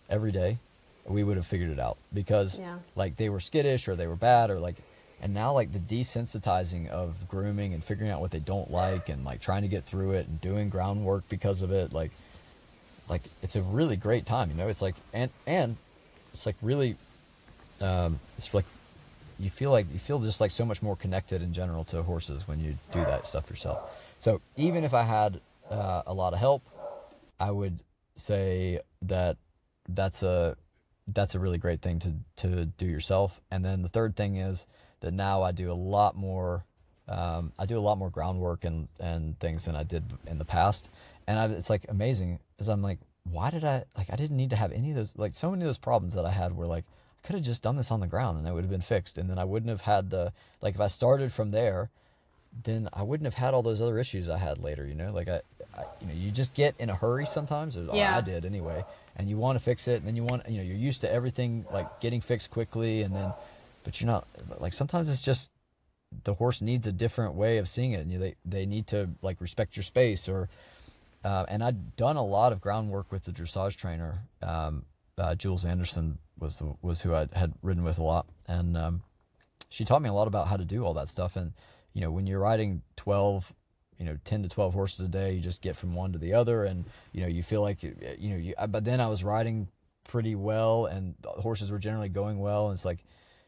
every day, we would have figured it out, because like they were skittish or they were bad, or like, and now like the desensitizing of grooming and figuring out what they don't like and like trying to get through it and doing groundwork because of it, like it's a really great time, you know. It's like, and it's like really, it's like you feel just like so much more connected in general to horses when you do that stuff yourself. So even if I had a lot of help, I would say that that's a really great thing to do yourself. And then the third thing is that now I do a lot more groundwork and things than I did in the past. And it's like amazing, is I'm like, why did I didn't need to have any of those, like so many of those problems that I had were like, I could have just done this on the ground and it would have been fixed. And then I wouldn't have had like if I started from there, then I wouldn't have had all those other issues I had later, you know. Like I you know, you just get in a hurry sometimes, or I did anyway, and you want to fix it, and then you're used to everything like getting fixed quickly, and then, but you're not, like sometimes it's just the horse needs a different way of seeing it, and they need to like respect your space, or and I'd done a lot of groundwork with the dressage trainer. Jules Anderson was who I had ridden with a lot, and she taught me a lot about how to do all that stuff. And you know, when you're riding 10 to 12 horses a day, you just get from one to the other, and you know, you feel like but then I was riding pretty well, and the horses were generally going well, and it's like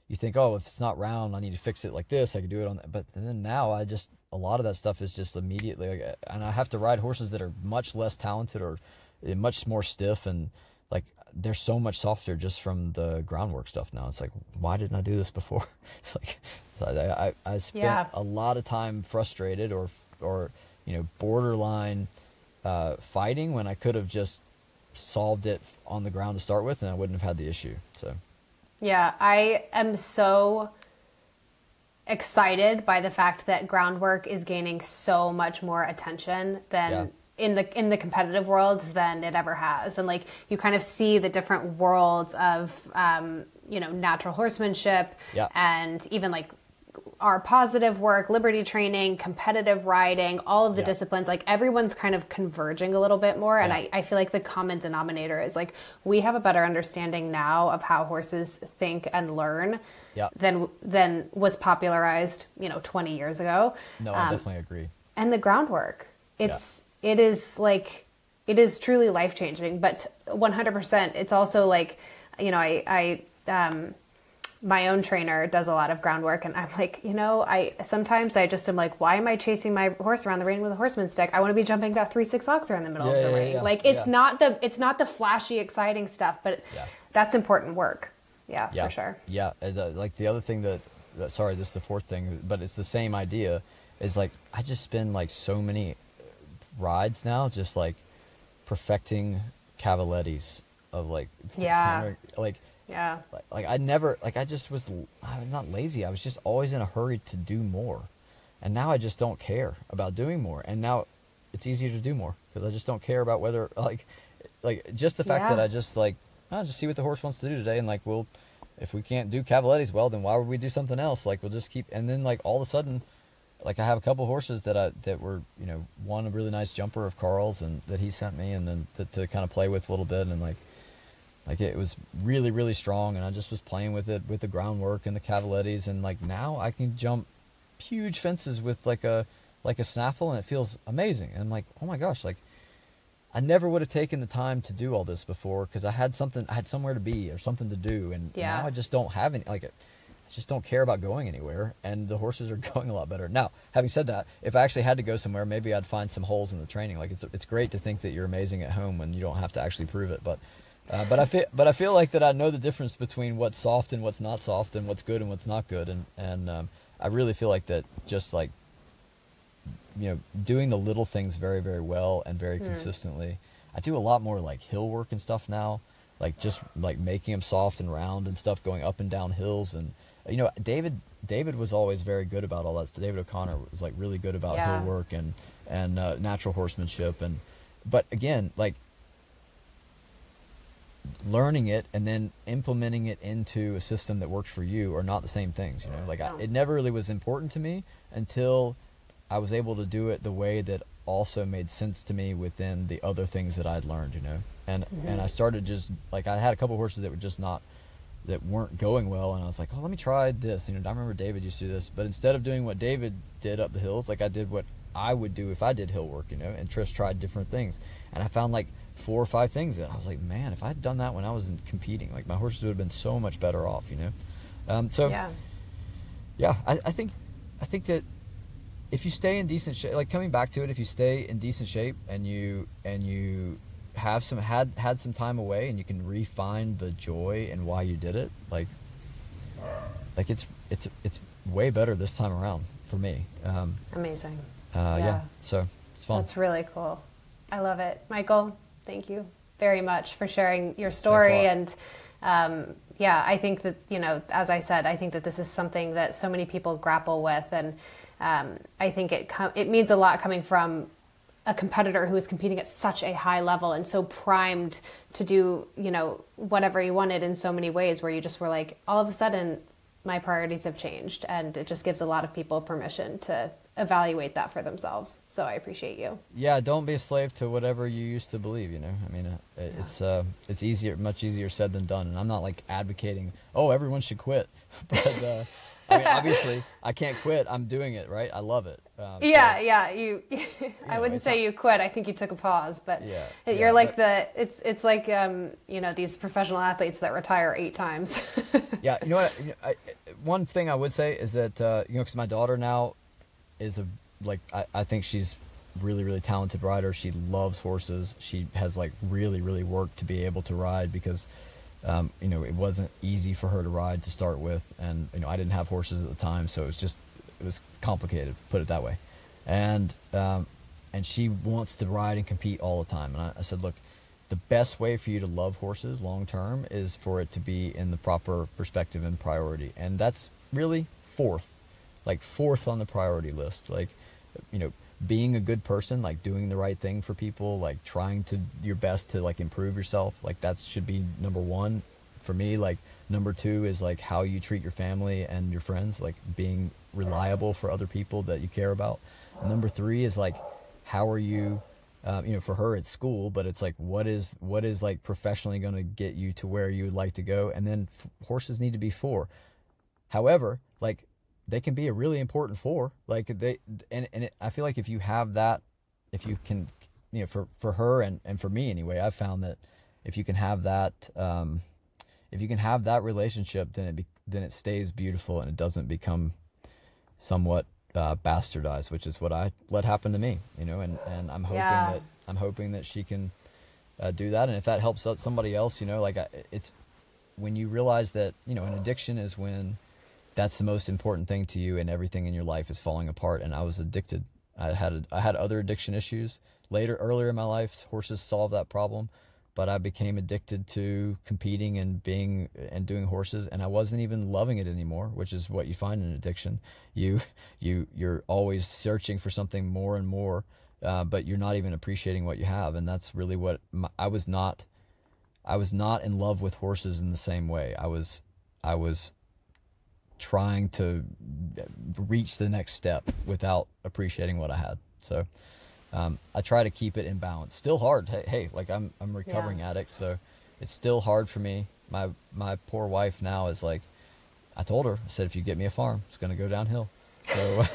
you think, oh, if it's not round, I need to fix it like this, I could do it on that. But then now a lot of that stuff is just immediately, like, and I have to ride horses that are much less talented or much more stiff, and like they're so much softer just from the groundwork stuff now. It's like, why didn't I do this before? It's like I spent a lot of time frustrated or you know, borderline fighting when I could have just solved it on the ground to start with, and I wouldn't have had the issue. So yeah, I am so excited by the fact that groundwork is gaining so much more attention than in the competitive world than it ever has. And like, you kind of see the different worlds of natural horsemanship, and even like our positive work, liberty training, competitive riding, all of the disciplines, like everyone's kind of converging a little bit more. And I feel like the common denominator is like, we have a better understanding now of how horses think and learn than was popularized, 20 years ago. No, I definitely agree. And the groundwork, it is truly life-changing, but 100%, it's also like, my own trainer does a lot of groundwork, and I'm like, sometimes I just am like, why am I chasing my horse around the ring with a horseman's stick? I want to be jumping that 3-6 ox around the middle of the ring. Like, it's not the flashy, exciting stuff, but that's important work. Yeah, for sure. Yeah. And, like the other thing sorry, this is the fourth thing, but it's the same idea, is like, I just spend like so many rides now just like perfecting cavalettes of like, like I never, like I'm not lazy. I was just always in a hurry to do more. And now I just don't care about doing more. And now it's easier to do more because I just don't care about whether like just the fact that I just like, I'll just see what the horse wants to do today. And like, if we can't do cavalettes, well, then why would we do something else? Like, we'll just keep, and then like all of a sudden, like I have a couple horses that were, one a really nice jumper of Carl's and that he sent me, and then to kind of play with a little bit, and like it was really, really strong, and I just was playing with it with the groundwork and the cavalettes, and like now I can jump huge fences with like a snaffle, and it feels amazing. And I'm like, oh my gosh, like I never would have taken the time to do all this before because I had somewhere to be or something to do, and now I just don't have any, like I just don't care about going anywhere, and the horses are going a lot better. Now, having said that, if I actually had to go somewhere, maybe I'd find some holes in the training. Like it's great to think that you're amazing at home when you don't have to actually prove it, but I feel like that I know the difference between what's soft and what's not soft, and what's good and what's not good, and I really feel like that just like doing the little things very, very well and very consistently. I do a lot more like hill work and stuff now, like just like making them soft and round and stuff, going up and down hills. And David was always very good about all that stuff. David O'Connor was like really good about hill work and natural horsemanship, but again, like learning it and then implementing it into a system that works for you are not the same things, it never really was important to me until I was able to do it the way that also made sense to me within the other things that I'd learned, and I started just like, I had a couple horses that were just not, that weren't going well, and I was like, oh, let me try this. You know, I remember David used to do this, but instead of doing what David did up the hills, like I did what I would do if I did hill work, you know, and Trish tried different things, and I found like 4 or 5 things that I was like, man, if I had done that when I was competing, like my horses would have been so much better off, you know. I think that if you stay in decent shape, like coming back to it, if you stay in decent shape and you have had some time away and you can refine the joy and why you did it, like it's way better this time around for me. Amazing. So it's fun. That's really cool. I love it. Michael, thank you very much for sharing your story. And I think that, you know, as I said, I think that this is something that so many people grapple with, and I think it means a lot coming from a competitor who is competing at such a high level and so primed to do, you know, whatever he wanted in so many ways, where you just were like, all of a sudden my priorities have changed, and it just gives a lot of people permission to evaluate that for themselves. So I appreciate you. Yeah, don't be a slave to whatever you used to believe, you know. I mean, it's much easier said than done, and I'm not like advocating, oh, everyone should quit, but I mean, obviously I can't quit. I'm doing it, right? I love it. I wouldn't say you quit. I think you took a pause, but you're like it's like you know, these professional athletes that retire 8 times. Yeah, you know what? One thing I would say is that you know, because my daughter now is I think she's really, really talented rider. She loves horses. She has like really, really worked to be able to ride, because you know, it wasn't easy for her to ride to start with, and you know, I didn't have horses at the time, so it was complicated, put it that way. And she wants to ride and compete all the time. And I said, look, the best way for you to love horses long term is for it to be in the proper perspective and priority, and that's really fourth on the priority list. Like, you know, being a good person, like doing the right thing for people, like trying to your best to like improve yourself, like that should be number 1 for me. Like number 2 is like how you treat your family and your friends, like being reliable for other people that you care about. And number 3 is like, how are you, you know, for her it's school, but it's like, what is like professionally going to get you to where you would like to go. And then horses need to be 4. However, like, they can be a really important 4. Like I feel like if you have that, if you can, you know, for her and for me anyway, I've found that if you can have that, relationship, then it stays beautiful and it doesn't become somewhat bastardized, which is what I let happen to me, you know. And I'm hoping that she can do that, and if that helps out somebody else, you know, like it's when you realize that, you know, an addiction is when that's the most important thing to you and everything in your life is falling apart. And I was addicted. I had other addiction issues earlier in my life. Horses solved that problem, but I became addicted to competing and doing horses, and I wasn't even loving it anymore, which is what you find in addiction. You're always searching for something more and more, but you're not even appreciating what you have. And that's really what I was not in love with horses in the same way. I was trying to reach the next step without appreciating what I had. So I try to keep it in balance. Still hard. Hey, like I'm a recovering addict, so it's still hard for me. My poor wife now is like, I told her, I said, if you get me a farm, it's going to go downhill. So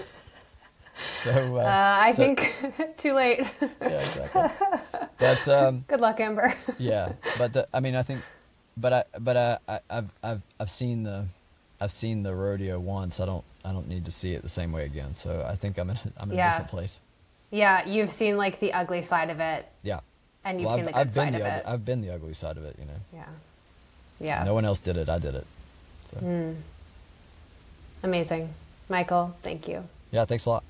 I think too late. Yeah, exactly. But good luck, Amber. Yeah, but I think, I've seen the rodeo once. I don't need to see it the same way again. So I think I'm in a different place. Yeah, you've seen like the ugly side of it. Yeah. And you've seen the good side of it. I've been the ugly side of it, you know. Yeah. Yeah. No one else did it. I did it. So. Amazing. Michael, thank you. Yeah, thanks a lot.